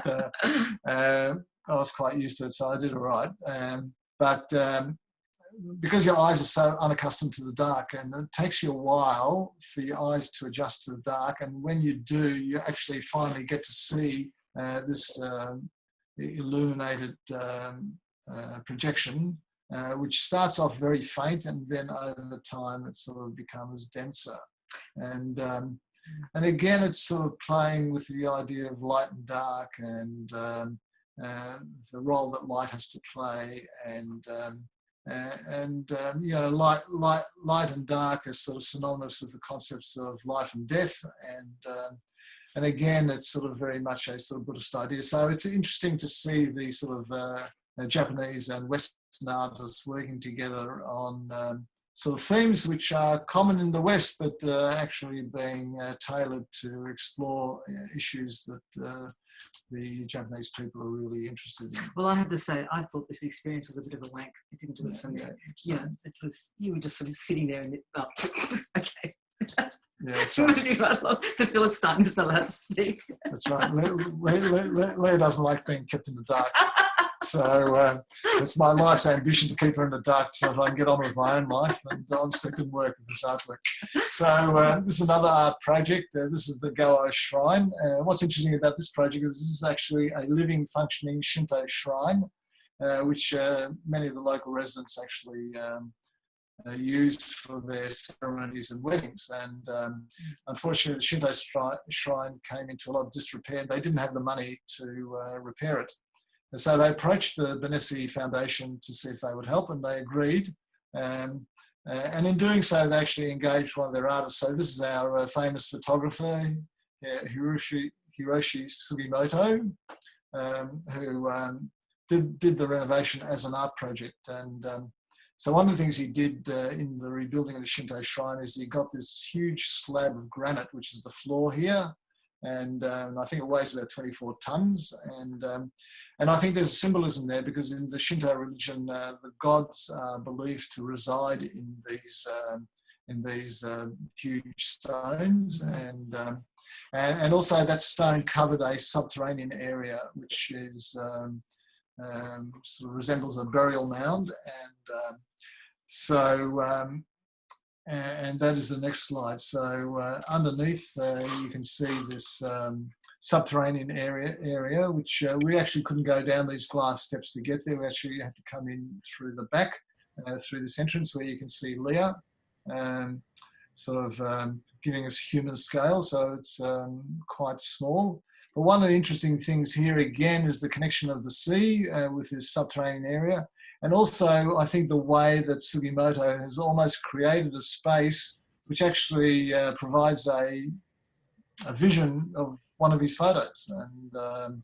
I was quite used to it, so I did all right. But because your eyes are so unaccustomed to the dark, and it takes you a while for your eyes to adjust to the dark, and when you do, you actually finally get to see this illuminated projection, which starts off very faint, and then over time it sort of becomes denser. And again, it's sort of playing with the idea of light and dark, and the role that light has to play, and you know, light and dark are sort of synonymous with the concepts of life and death, and again, it's sort of very much a sort of Buddhist idea. So it's interesting to see the sort of Japanese and Western artists working together on sort of themes which are common in the West, but actually being tailored to explore issues that the Japanese people are really interested in. Well, I have to say, I thought this experience was a bit of a wank. It didn't do it for me. So, It was, you were just sort of sitting there and okay. Yeah, that's right. Moving right along. The Philistine is not allowed to speak. That's right. Leah doesn't like being kept in the dark. So it's my life's ambition to keep her in the dark so that I can get on with my own life, and obviously it didn't work with this artwork. So this is another art project. This is the Gokaisho Shrine. What's interesting about this project is this is actually a living, functioning Shinto shrine, which many of the local residents actually used for their ceremonies and weddings. And unfortunately, the Shinto shrine came into a lot of disrepair. They didn't have the money to repair it. And so they approached the Benesse Foundation to see if they would help, and they agreed. And in doing so, they actually engaged one of their artists. So this is our famous photographer, Hiroshi Sugimoto, who did the renovation as an art project. And so one of the things he did in the rebuilding of the Shinto shrine is he got this huge slab of granite, which is the floor here. And I think it weighs about 24 tons. And I think there's a symbolism there, because in the Shinto religion, the gods are believed to reside in these huge stones. And also that stone covered a subterranean area, which is sort of resembles a burial mound. And that is the next slide. So underneath, you can see this subterranean area, which we actually couldn't go down these glass steps to get there. We actually had to come in through the back, through this entrance, where you can see Leah, sort of giving us human scale. So it's quite small. But one of the interesting things here again is the connection of the sea with this subterranean area. And also, I think the way that Sugimoto has almost created a space which actually provides a vision of one of his photos. So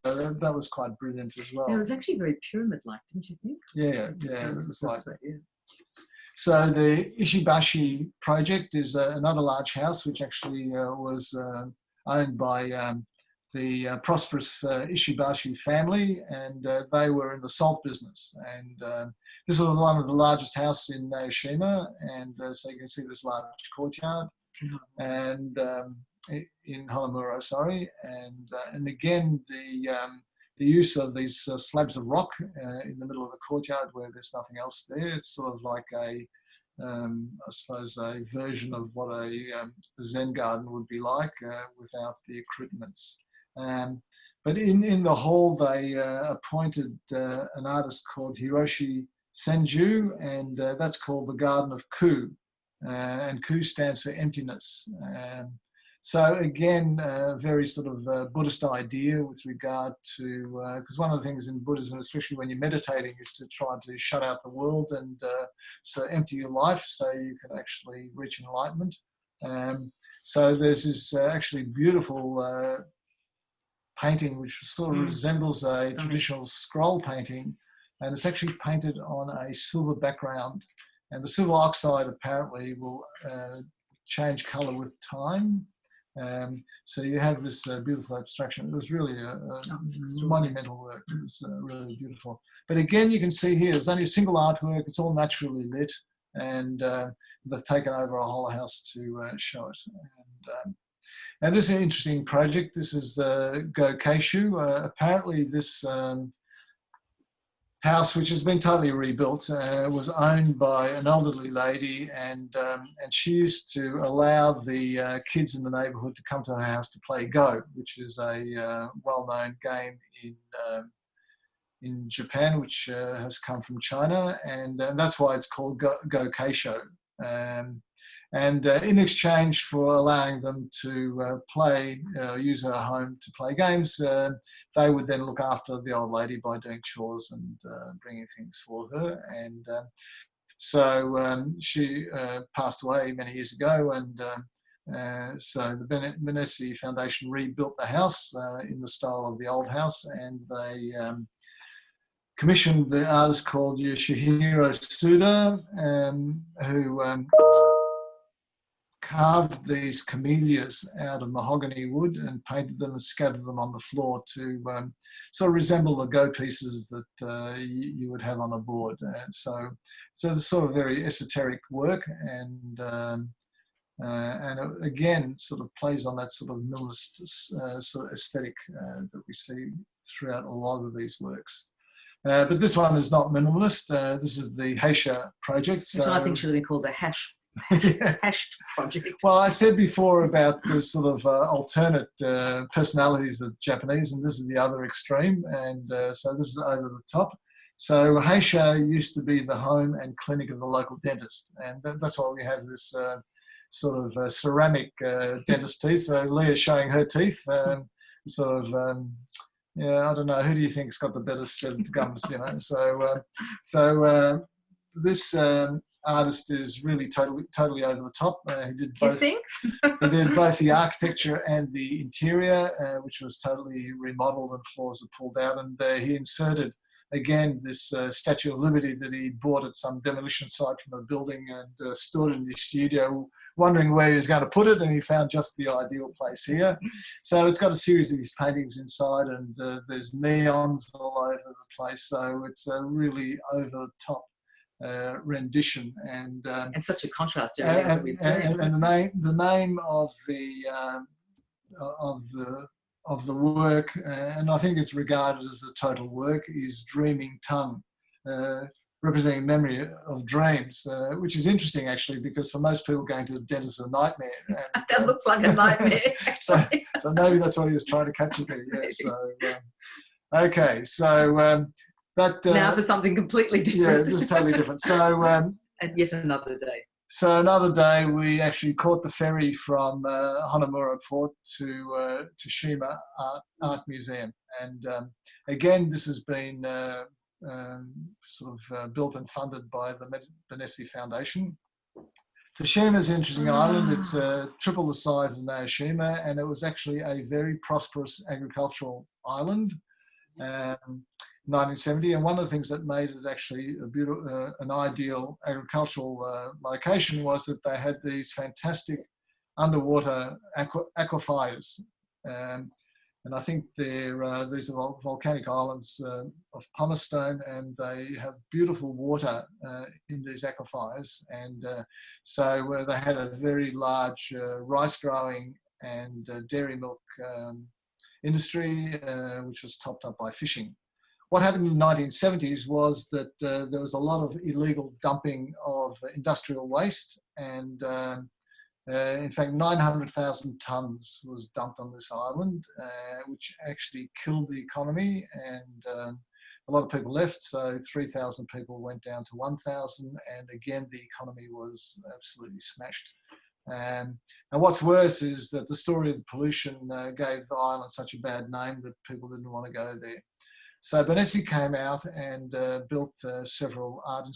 that was quite brilliant as well. It was actually very pyramid-like, didn't you think? Yeah. It was like that, yeah. So the Ishibashi project is another large house which actually was owned by the prosperous Ishibashi family, and they were in the salt business. And this was one of the largest houses in Naoshima, and so you can see this large courtyard, and in Hanamura, sorry. And again, the use of these slabs of rock in the middle of the courtyard where there's nothing else there. It's sort of like I suppose a version of what a Zen garden would be like without the accoutrements. But in the hall, they appointed an artist called Hiroshi Senju, and that's called the Garden of Ku. And Ku stands for emptiness. So again, a very sort of Buddhist idea with regard to, because one of the things in Buddhism, especially when you're meditating, is to try to shut out the world and so empty your life so you can actually reach enlightenment. So there's this actually beautiful painting which sort of resembles a traditional scroll painting, and it's actually painted on a silver background, and the silver oxide apparently will change colour with time. So you have this beautiful abstraction. It was really a monumental work. It was really beautiful. But again, you can see here, there's only a single artwork. It's all naturally lit, and they've taken over a whole house to show it. And this is an interesting project. This is Gokaisho. Apparently this house, which has been totally rebuilt, was owned by an elderly lady, and she used to allow the kids in the neighbourhood to come to her house to play Go, which is a well-known game in Japan, which has come from China, and that's why it's called Gokaisho. And in exchange for allowing them to use her home to play games, they would then look after the old lady by doing chores and bringing things for her. And so she passed away many years ago, and so the Benesse Foundation rebuilt the house in the style of the old house, and they commissioned the artist called Yoshihiro Suda, who carved these camellias out of mahogany wood and painted them and scattered them on the floor to sort of resemble the go pieces that you would have on a board. And so it's sort of very esoteric work, and it, again, sort of plays on that sort of minimalist sort of aesthetic that we see throughout a lot of these works. But this one is not minimalist. This is the Haisha project. Which I think should have been called the hashed project. Well, I said before about the sort of alternate personalities of Japanese, and this is the other extreme, and so this is over the top. So Haisha used to be the home and clinic of the local dentist, and that's why we have this sort of ceramic dentist teeth. So Leah's showing her teeth, sort of, yeah, I don't know, who do you think's got the better set of gums, you know? So this artist is really totally over the top. He did both. You think? He did both the architecture and the interior, which was totally remodeled and floors were pulled out, and he inserted again this Statue of Liberty that he bought at some demolition site from a building, and stored in his studio, wondering where he was going to put it, and he found just the ideal place here. So it's got a series of his paintings inside, and there's neons all over the place. So it's a really over the top rendition, and such a contrast. And the name of the work, and I think it's regarded as a total work, is Dreaming Tongue, representing memory of dreams, which is interesting actually, because for most people going to the dentist is a nightmare. And, that looks like a nightmare. so maybe that's what he was trying to capture there. Yeah. So okay, so that now for something completely different. Yeah, just totally different. So and yet another day. So another day, we actually caught the ferry from Hanamura Port to Teshima Art Museum. And again, this has been sort of built and funded by the Benesse Foundation. Teshima is an interesting island. It's triple the size of Naoshima, and it was actually a very prosperous agricultural island. 1970, and one of the things that made it actually a beautiful, an ideal agricultural location was that they had these fantastic underwater aquifers, and I think these are volcanic islands of pumice stone, and they have beautiful water in these aquifers, and so they had a very large rice growing and dairy milk industry, which was topped up by fishing. What happened in the 1970s was that there was a lot of illegal dumping of industrial waste, and in fact 900,000 tonnes was dumped on this island, which actually killed the economy, and a lot of people left, so 3,000 people went down to 1,000, and again the economy was absolutely smashed. And what's worse is that the story of the pollution gave the island such a bad name that people didn't want to go there. So Benesse came out and built several art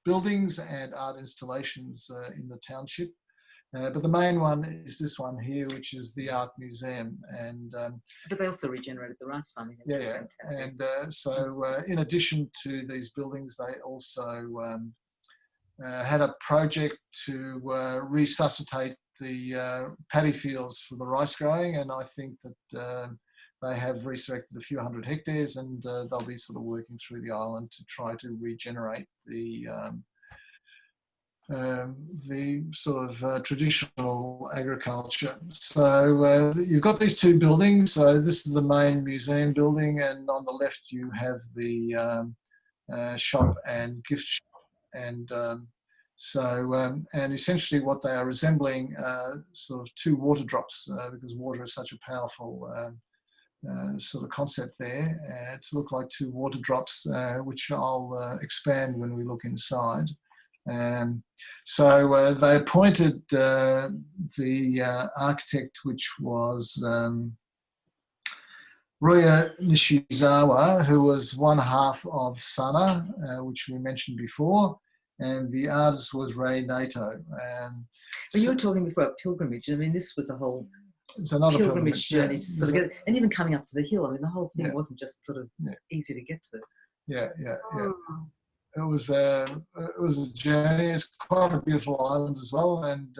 buildings and art installations in the township. But the main one is this one here, which is the Art Museum. And but they also regenerated the rice farming. Yeah, and so in addition to these buildings, they also had a project to resuscitate the paddy fields for the rice growing, and I think that they have resurrected a few hundred hectares, and they'll be sort of working through the island to try to regenerate the sort of traditional agriculture. So you've got these two buildings. So this is the main museum building, and on the left you have the shop and gift shop. And and essentially what they are resembling sort of two water drops, because water is such a powerful sort of concept there, to look like two water drops, which I'll expand when we look inside. So they appointed the architect, which was Roya Nishizawa, who was one half of Sana, which we mentioned before, and the artist was Ray Nato. But you were talking before about pilgrimage. I mean, this was a whole pilgrimage journey, yeah. to sort of get, and even coming up to the hill. I mean, the whole thing wasn't just sort of easy to get to. Yeah. a journey. It's quite a beautiful island as well, and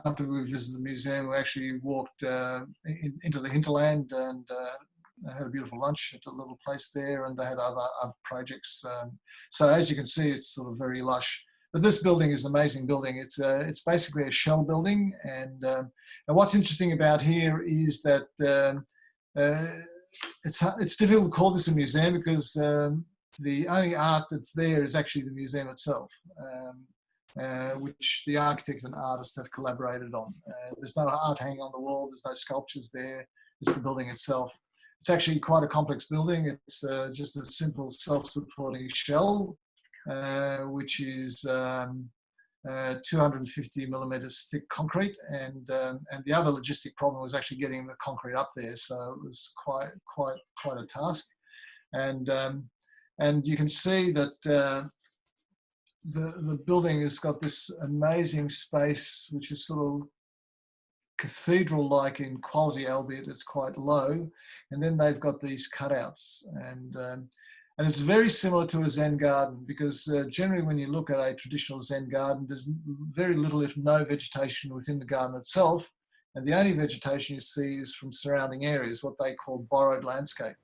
after we visited the museum, we actually walked into the hinterland and had a beautiful lunch at a little place there, and they had other projects. So as you can see, it's sort of very lush. But this building is an amazing building. It's basically a shell building, and what's interesting about here is that it's difficult to call this a museum because the only art that's there is actually the museum itself, which the architect and artist have collaborated on. There's no art hanging on the wall. There's no sculptures there. It's the building itself. It's actually quite a complex building. It's just a simple self-supporting shell, which is 250 millimeters thick concrete, and the other logistic problem was actually getting the concrete up there. So it was quite a task, and you can see that the building has got this amazing space, which is sort of cathedral-like in quality, albeit it's quite low. And then they've got these cutouts, and it's very similar to a Zen garden, because generally when you look at a traditional Zen garden, there's very little, if no vegetation within the garden itself, and the only vegetation you see is from surrounding areas, what they call borrowed landscape.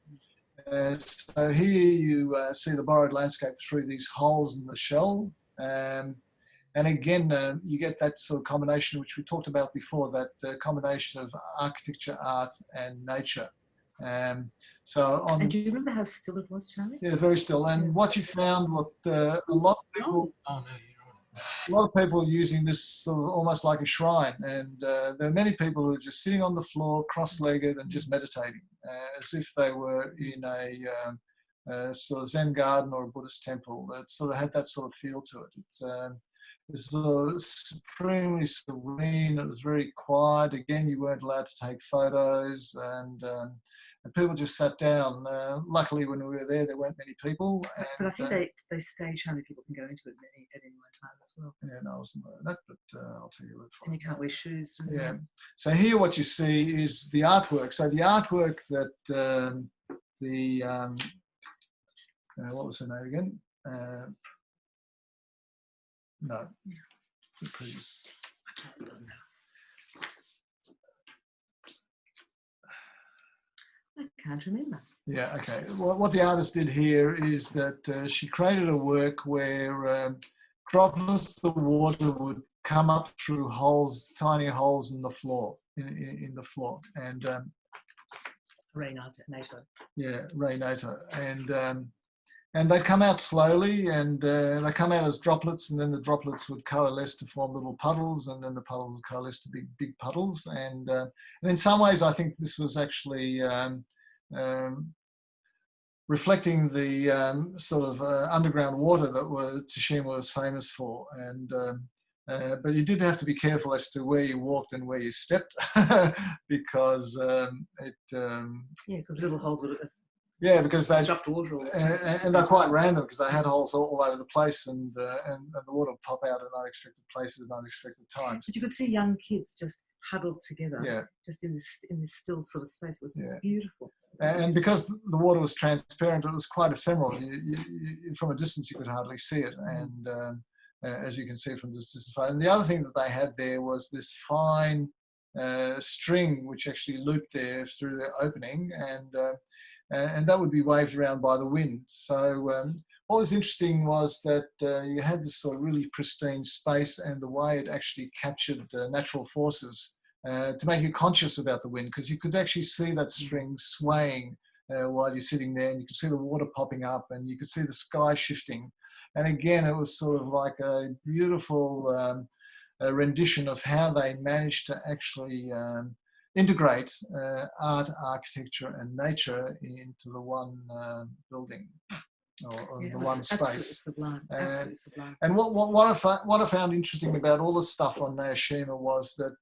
So here you see the borrowed landscape through these holes in the shell. And again, you get that sort of combination, which we talked about before, that combination of architecture, art, and nature. And do you remember how still it was, Charlie? Yeah, very still. And what you found, a lot of people using this sort of almost like a shrine, and there are many people who are just sitting on the floor, cross-legged, and just meditating, as if they were in a sort of Zen garden or a Buddhist temple. That sort of had that sort of feel to it. It's sort of supremely serene. It was very quiet. Again, you weren't allowed to take photos, and people just sat down. Luckily, when we were there weren't many people. But I think they stage how many people can go into it at any one time as well. Yeah, no, I wasn't aware of that, but I'll tell you. And you can't wear shoes. Yeah. So here, what you see is the artwork. So the artwork that what was her name again? No, the previous. It doesn't matter. I can't remember. Yeah, okay. What the artist did here is that she created a work where droplets of water would come up through holes, tiny holes in the floor, in the floor, and Ray Nato. Yeah, Ray Nato, and they come out slowly, and they come out as droplets, and then the droplets would coalesce to form little puddles, and then the puddles would coalesce to big puddles. And in some ways, I think this was actually reflecting the sort of underground water that Teshima was famous for. And but you did have to be careful as to where you walked and where you stepped, because because little holes would. Yeah, because they disrupt water, and they're quite random, because they had holes all over the place, and the water would pop out in unexpected places and unexpected times. But you could see young kids just huddled together, yeah, just in this still sort of space. It was beautiful. And because the water was transparent, it was quite ephemeral. You, from a distance, you could hardly see it, and as you can see from this distance. And the other thing that they had there was this fine string, which actually looped there through the opening, and that would be waved around by the wind. So what was interesting was that you had this sort of really pristine space, and the way it actually captured natural forces to make you conscious about the wind, because you could actually see that string swaying while you're sitting there, and you could see the water popping up, and you could see the sky shifting. And again, it was sort of like a beautiful rendition of how they managed to actually integrate art, architecture, and nature into the one building, or the one space. Absolutely sublime. Absolutely sublime. And what I found interesting about all the stuff on Naoshima was that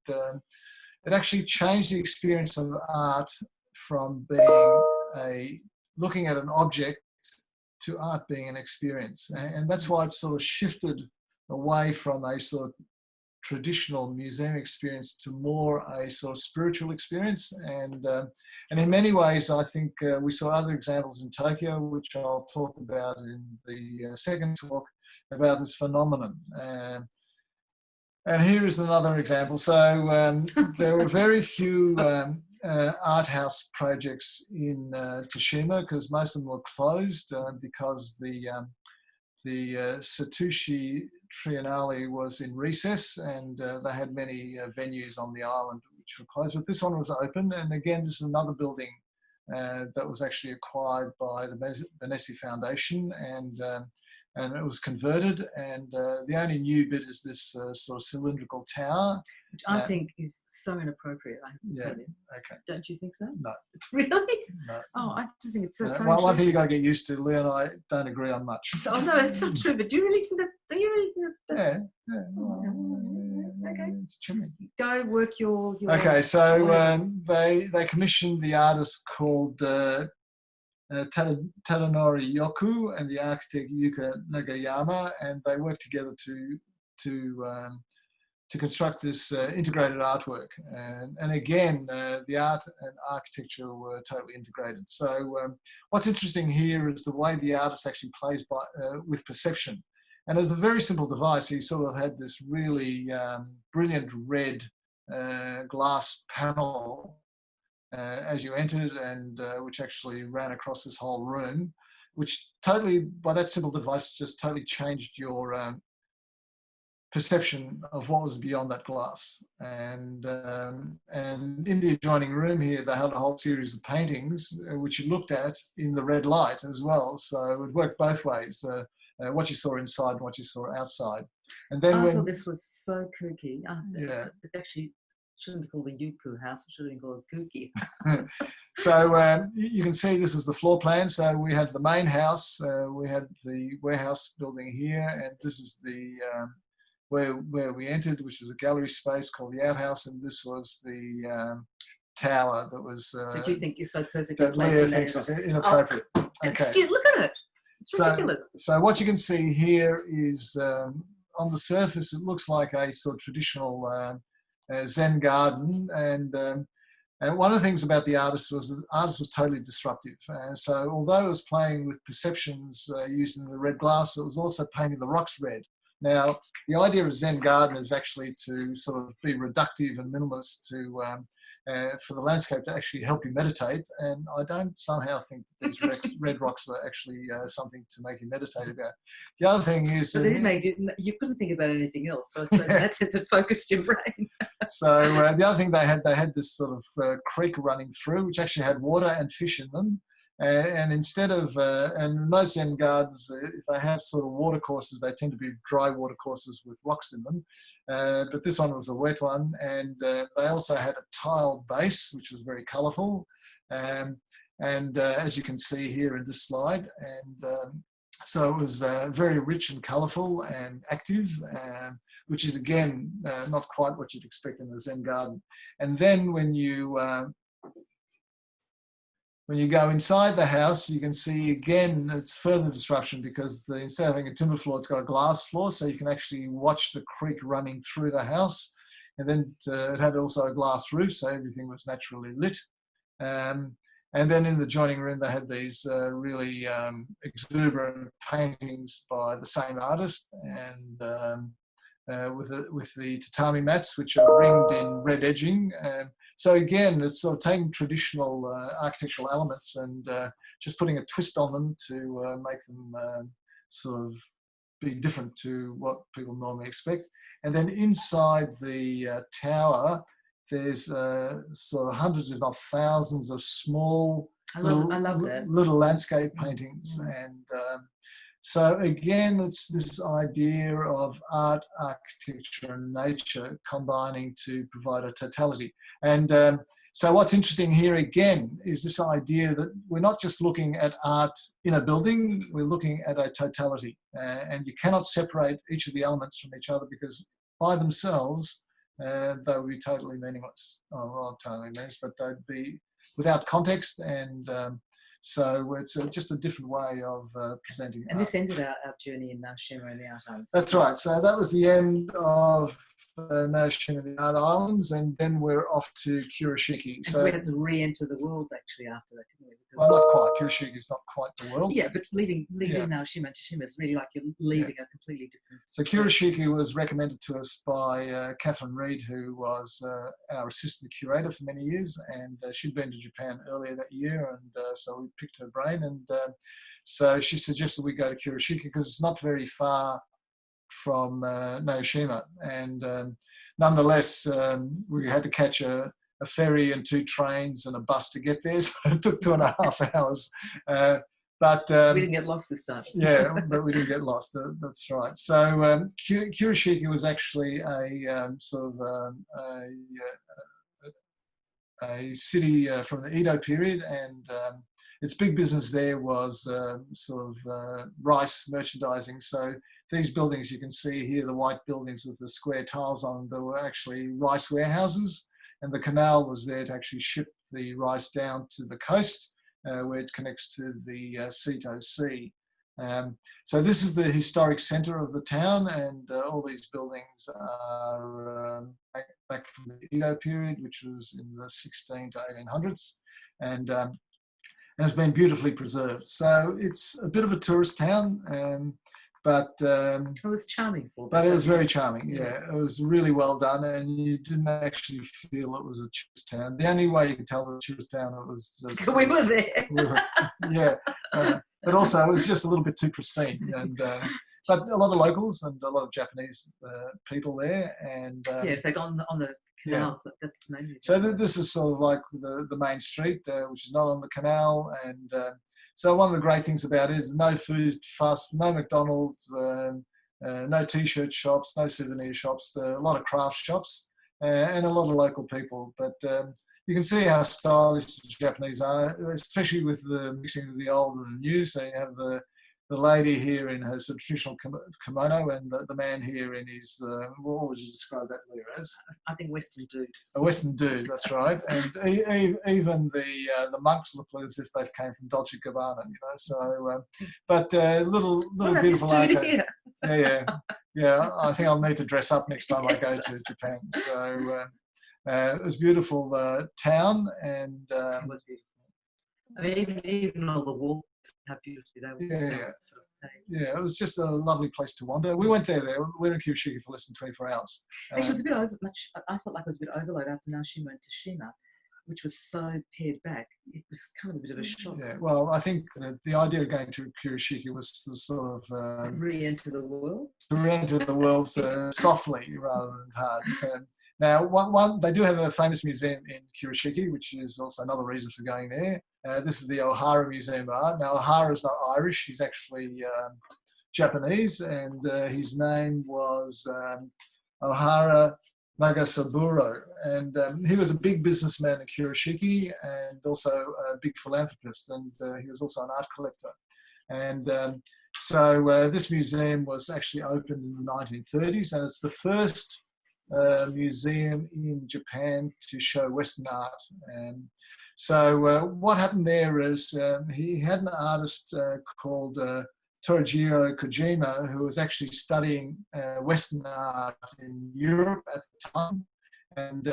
it actually changed the experience of art from being looking at an object to art being an experience, and that's why it sort of shifted away from a sort of traditional museum experience to more a sort of spiritual experience. And in many ways, I think we saw other examples in Tokyo, which I'll talk about in the second talk, about this phenomenon. And here is another example. So there were very few art house projects in Teshima, because most of them were closed because the Satoshi Triennale was in recess, and they had many venues on the island which were closed. But this one was open, and again, this is another building that was actually acquired by the Benesse Foundation, and it was converted, and the only new bit is this sort of cylindrical tower. Which I think is so inappropriate, I have to tell you. Okay. Don't you think so? No. Really? No. Oh, I just think it's so one thing you've got to get used to, Leah and I don't agree on much. Oh, no, it's not true, but do you really think that, that's... Okay. It's chimney. Go work your Okay, so they commissioned the artist called Tadanori YOKOO and the architect Yuka Nagayama, and they worked together to construct this integrated artwork. And again, the art and architecture were totally integrated. So what's interesting here is the way the artist actually plays with perception. And as a very simple device, he sort of had this really brilliant red glass panel as you entered, and which actually ran across this whole room, which totally, by that simple device, just totally changed your perception of what was beyond that glass. And in the adjoining room here, they had a whole series of paintings which you looked at in the red light as well. So it worked both ways. What you saw inside and what you saw outside. And then I thought this was so kooky. Yeah. It actually shouldn't be called a YOKOO house. It should have been called a kooky. So you can see this is the floor plan. So we have the main house. We had the warehouse building here, and this is the where we entered, which was a gallery space called the outhouse, and this was the tower that was. But you think you're so perfectly that placed Leah in thinks that. is inappropriate. Oh, okay. Excuse, look at it. It's ridiculous. So what you can see here is on the surface, it looks like a sort of traditional Zen garden. And one of the things about the artist was that the artist was totally disruptive. So although it was playing with perceptions using the red glass, it was also painting the rocks red. Now, the idea of Zen garden is actually to sort of be reductive and minimalist to for the landscape to actually help you meditate. And I don't somehow think that these red rocks were actually something to make you meditate about. The other thing is... So you couldn't think about anything else. So I suppose in that sense it focused your brain. So the other thing they had this sort of creek running through, which actually had water and fish in them. And instead of, and most Zen gardens, if they have sort of water courses, they tend to be dry water courses with rocks in them. But this one was a wet one. And they also had a tiled base, which was very colourful. As you can see here in this slide. And so it was very rich and colourful and active, which is, again, not quite what you'd expect in a Zen garden. And then when you go inside the house, you can see, again, it's further disruption because instead of having a timber floor, it's got a glass floor, so you can actually watch the creek running through the house. And then it had also a glass roof, so everything was naturally lit. And then in the adjoining room, they had these really exuberant paintings by the same artist, and with the tatami mats, which are ringed in red edging. So again, it's sort of taking traditional architectural elements and just putting a twist on them to make them sort of be different to what people normally expect. And then inside the tower, there's sort of hundreds, if not thousands, of small I love that. little landscape paintings. And so again, it's this idea of art, architecture, and nature combining to provide a totality. And so what's interesting here again is this idea that we're not just looking at art in a building, we're looking at a totality. And you cannot separate each of the elements from each other because by themselves, they would be totally meaningless. Oh, not totally meaningless, but they'd be without context and So it's just a different way of presenting And art. this ended our journey in Naoshima and the Art Islands. That's right. So that was the end of Naoshima and the Art Islands, and then we're off to Kurashiki. And so we had to re-enter the world actually after that, didn't we? Well, not quite. Kurashiki is not quite the world. Yeah, but leaving Naoshima and Teshima is really like you're leaving a completely different. So Kurashiki was recommended to us by Catherine Reed, who was our assistant curator for many years, and she'd been to Japan earlier that year, and so we picked her brain, and so she suggested we go to Kurashiki because it's not very far from Naoshima, and nonetheless we had to catch a ferry and 2 trains and a bus to get there, so it took 2.5 hours. But we didn't get lost this time. Yeah, but we didn't get lost. That's right. So Kurashiki was actually a sort of a city from the Edo period, and its big business there was sort of rice merchandising. So these buildings you can see here, the white buildings with the square tiles on, they were actually rice warehouses, and the canal was there to actually ship the rice down to the coast where it connects to the Seto Sea. So this is the historic centre of the town, and all these buildings are back from the Edo period, which was in the 16 to 1800s, and it's been beautifully preserved. So it's a bit of a tourist town, but it was charming. But it was very charming. Yeah, it was really well done, and you didn't actually feel it was a tourist town. The only way you could tell it was a tourist town, it was just we were there. Yeah, but also it was just a little bit too pristine, and but a lot of locals and a lot of Japanese people there, and yeah, in fact, on the canals, that's mainly. So this is sort of like the main street, which is not on the canal, and so one of the great things about it is no food fast, no McDonald's, no t-shirt shops, no souvenir shops, a lot of craft shops, and a lot of local people. But you can see how stylish the Japanese are, especially with the mixing of the old and the new. So you have the lady here in her sort of traditional kimono, and the man here in his, what would you describe that there as? I think Western dude. A Western dude, that's right. And even the monks look as if they've came from Dolce & Gabbana, you know. So, but little beautiful art. Yeah. I think I'll need to dress up next time I go to Japan. So it was a beautiful town, and it was beautiful. I mean, even all the walks, how beautifully they were. Yeah, it was just a lovely place to wander. We went there. We were in Kurashiki for less than 24 hours. Actually, it was a bit I felt like it was a bit overload after Naoshima and Teshima, which was so pared back. It was kind of a bit of a shock. Yeah, well, I think that the idea of going to Kurashiki was to sort of re-enter the world. Re-enter the world softly rather than hard. Now, they do have a famous museum in Kurashiki, which is also another reason for going there. This is the O'Hara Museum of Art. Now, O'Hara is not Irish. He's actually Japanese, and his name was O'Hara Nagasaburo. And he was a big businessman in Kurashiki and also a big philanthropist, and he was also an art collector. And so this museum was actually opened in the 1930s, and it's the first museum in Japan to show Western art. And so what happened there is he had an artist called Torajiro Kojima, who was actually studying Western art in Europe at the time. And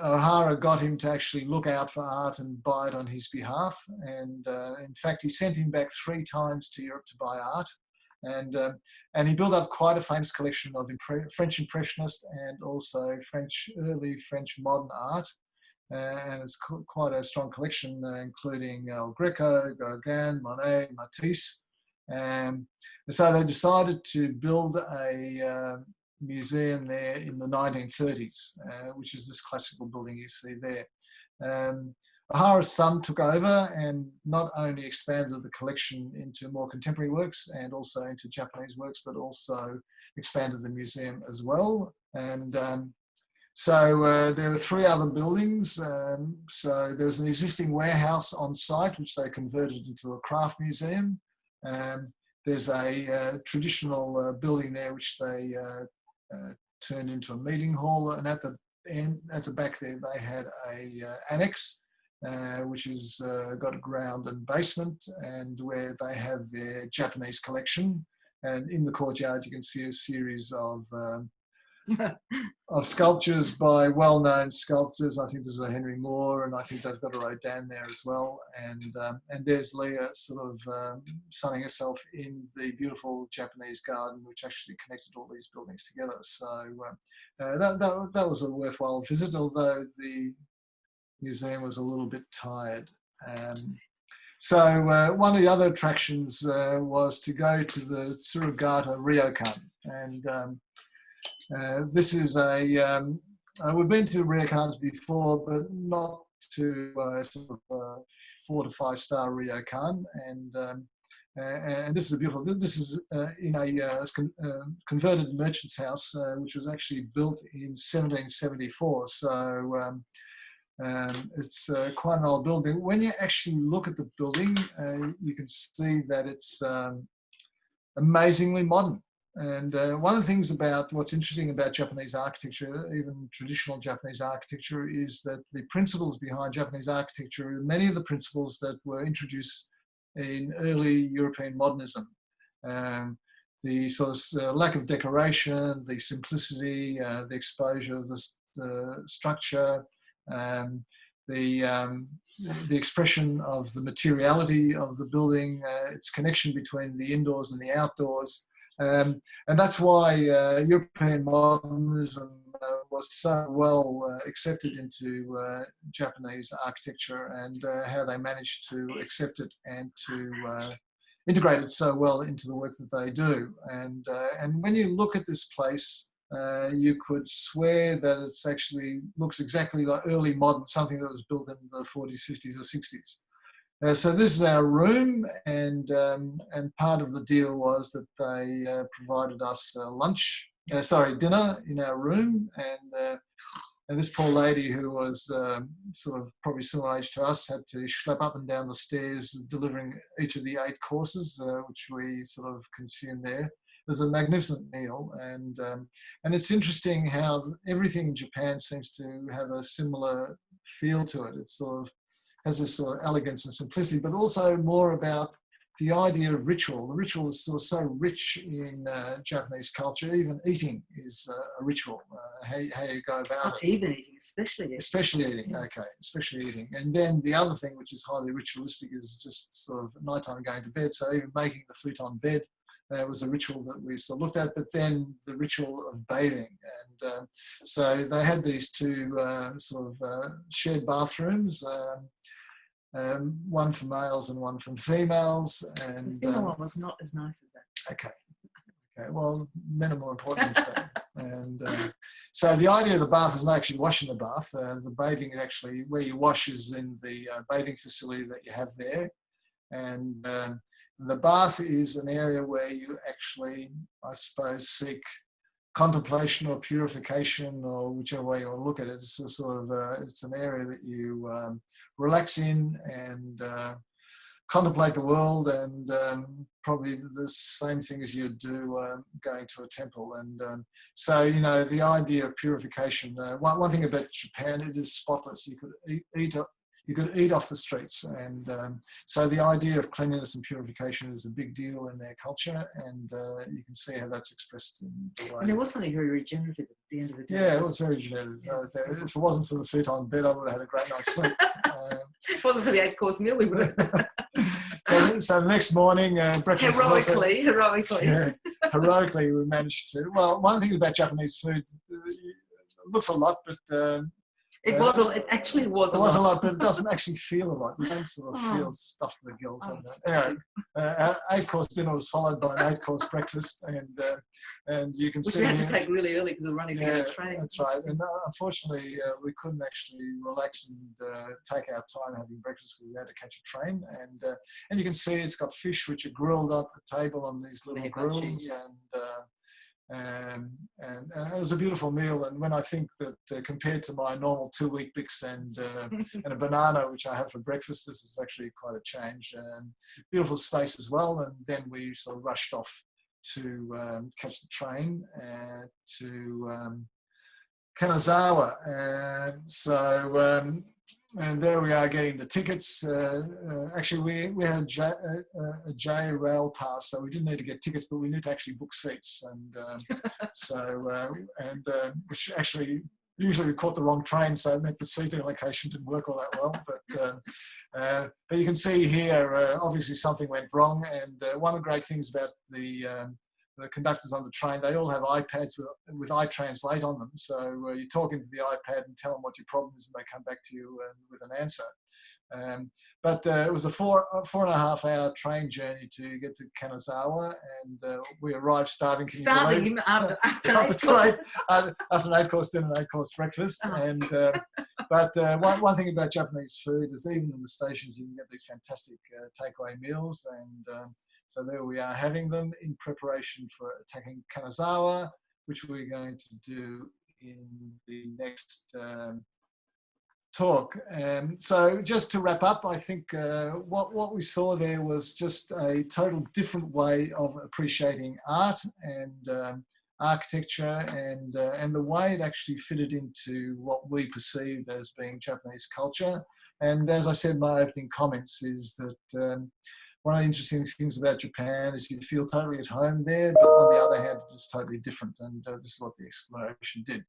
O'Hara got him to actually look out for art and buy it on his behalf. And in fact, he sent him back 3 times to Europe to buy art. And he built up quite a famous collection of French Impressionist and also early French modern art. And it's quite a strong collection, including El Greco, Gauguin, Monet, Matisse. And so they decided to build a museum there in the 1930s, which is this classical building you see there. O'Hara's son took over and not only expanded the collection into more contemporary works and also into Japanese works, but also expanded the museum as well. And so there were 3 other buildings. So there was an existing warehouse on site, which they converted into a craft museum. There's a traditional building there, which they turned into a meeting hall. And at the back there, they had a annex, which has got a ground and basement, and where they have their Japanese collection. And in the courtyard, you can see a series of sculptures by well-known sculptors. I think there's a Henry Moore, and I think they've got a Rodin there as well. And there's Leah sort of sunning herself in the beautiful Japanese garden, which actually connected all these buildings together. So that was a worthwhile visit, although the museum was a little bit tired. So one of the other attractions was to go to the Tsurugata Ryokan, and this is we've been to ryokans before, but not to sort of 4 to 5 star ryokan, and this is a beautiful. This is in a converted merchant's house, which was actually built in 1774. So it's quite an old building. When you actually look at the building, you can see that it's amazingly modern. And one of the things about what's interesting about Japanese architecture, even traditional Japanese architecture, is that the principles behind Japanese architecture are many of the principles that were introduced in early European modernism. The sort of lack of decoration, the simplicity, the exposure of the structure, the expression of the materiality of the building, its connection between the indoors and the outdoors. And that's why European modernism was so well accepted into Japanese architecture, and how they managed to accept it and to integrate it so well into the work that they do. And when you look at this place, you could swear that it's actually looks exactly like early modern, something that was built in the 40s, 50s, or 60s. So this is our room, and part of the deal was that they provided us dinner in our room, and this poor lady, who was sort of probably similar age to us, had to schlep up and down the stairs delivering each of the 8 courses, which we sort of consumed there. It was a magnificent meal, and it's interesting how everything in Japan seems to have a similar feel to it. It's sort of has this sort of elegance and simplicity, but also more about the idea of ritual. The ritual is still so rich in Japanese culture. Even eating is a ritual, how you go about it. Even eating, especially eating. Especially eating, yeah. Okay, especially eating. And then the other thing, which is highly ritualistic, is just sort of nighttime going to bed. So even making the futon bed was a ritual that we sort of looked at, but then the ritual of bathing. And so they had these 2 sort of shared bathrooms, one for males and one for females. And the female one was not as nice as that. Okay, well, men are more important to them. And so the idea of the bath is not actually washing the bath. The bathing is actually, where you wash is in the bathing facility that you have there. And the bath is an area where you actually, I suppose, seek contemplation or purification, or whichever way you want to look at it. It's a sort of it's an area that you relax in and contemplate the world, and probably the same thing as you'd do going to a temple. And so, you know, the idea of purification. One thing about Japan, it is spotless. You could eat off the streets, and so the idea of cleanliness and purification is a big deal in their culture, and you can see how that's expressed in the way. And it was something very regenerative at the end of the day. Yeah, it was very regenerative. Yeah. If it wasn't for the futon bed, I would have had a great night's sleep. If it wasn't for the 8-course meal, we would have. So the next morning, breakfast. Heroically. Yeah, heroically, we managed to. Well, one thing about Japanese food, it looks a lot, but. It actually was a lot. It was a lot, but it doesn't actually feel a lot. You don't sort of feel stuffed to the gills. Anyway, our 8-course dinner was followed by an 8-course breakfast, and you can see. Which we had to take really early because we were running to get a train. That's right. And unfortunately, we couldn't actually relax and take our time having breakfast because we had to catch a train. And you can see it's got fish which are grilled at the table on these little grills, and it was a beautiful meal. And when I think that compared to my normal 2-week Bix and a banana, which I have for breakfast, this is actually quite a change. Beautiful space as well. And then we sort of rushed off to catch the train to Kanazawa. So and there we are getting the tickets. Actually, we had a J rail pass, so we didn't need to get tickets, but we need to actually book seats. And which actually, usually we caught the wrong train, so it meant the seating allocation didn't work all that well. But you can see here, obviously something went wrong. And one of the great things about the conductors on the train, they all have iPads with iTranslate on them. So you talk into the iPad and tell them what your problem is, and they come back to you with an answer. But it was a 4.5 hour train journey to get to Kanazawa, and we arrived starving after an 8-course dinner and 8-course breakfast. Oh. But one thing about Japanese food is even in the stations you can get these fantastic takeaway meals, and so there we are having them in preparation for attacking Kanazawa, which we're going to do in the next talk. So just to wrap up, I think what we saw there was just a total different way of appreciating art and architecture, and the way it actually fitted into what we perceived as being Japanese culture. And as I said in my opening comments, is that one of the interesting things about Japan is you feel totally at home there, but on the other hand, it is totally different. And this is what the exploration did.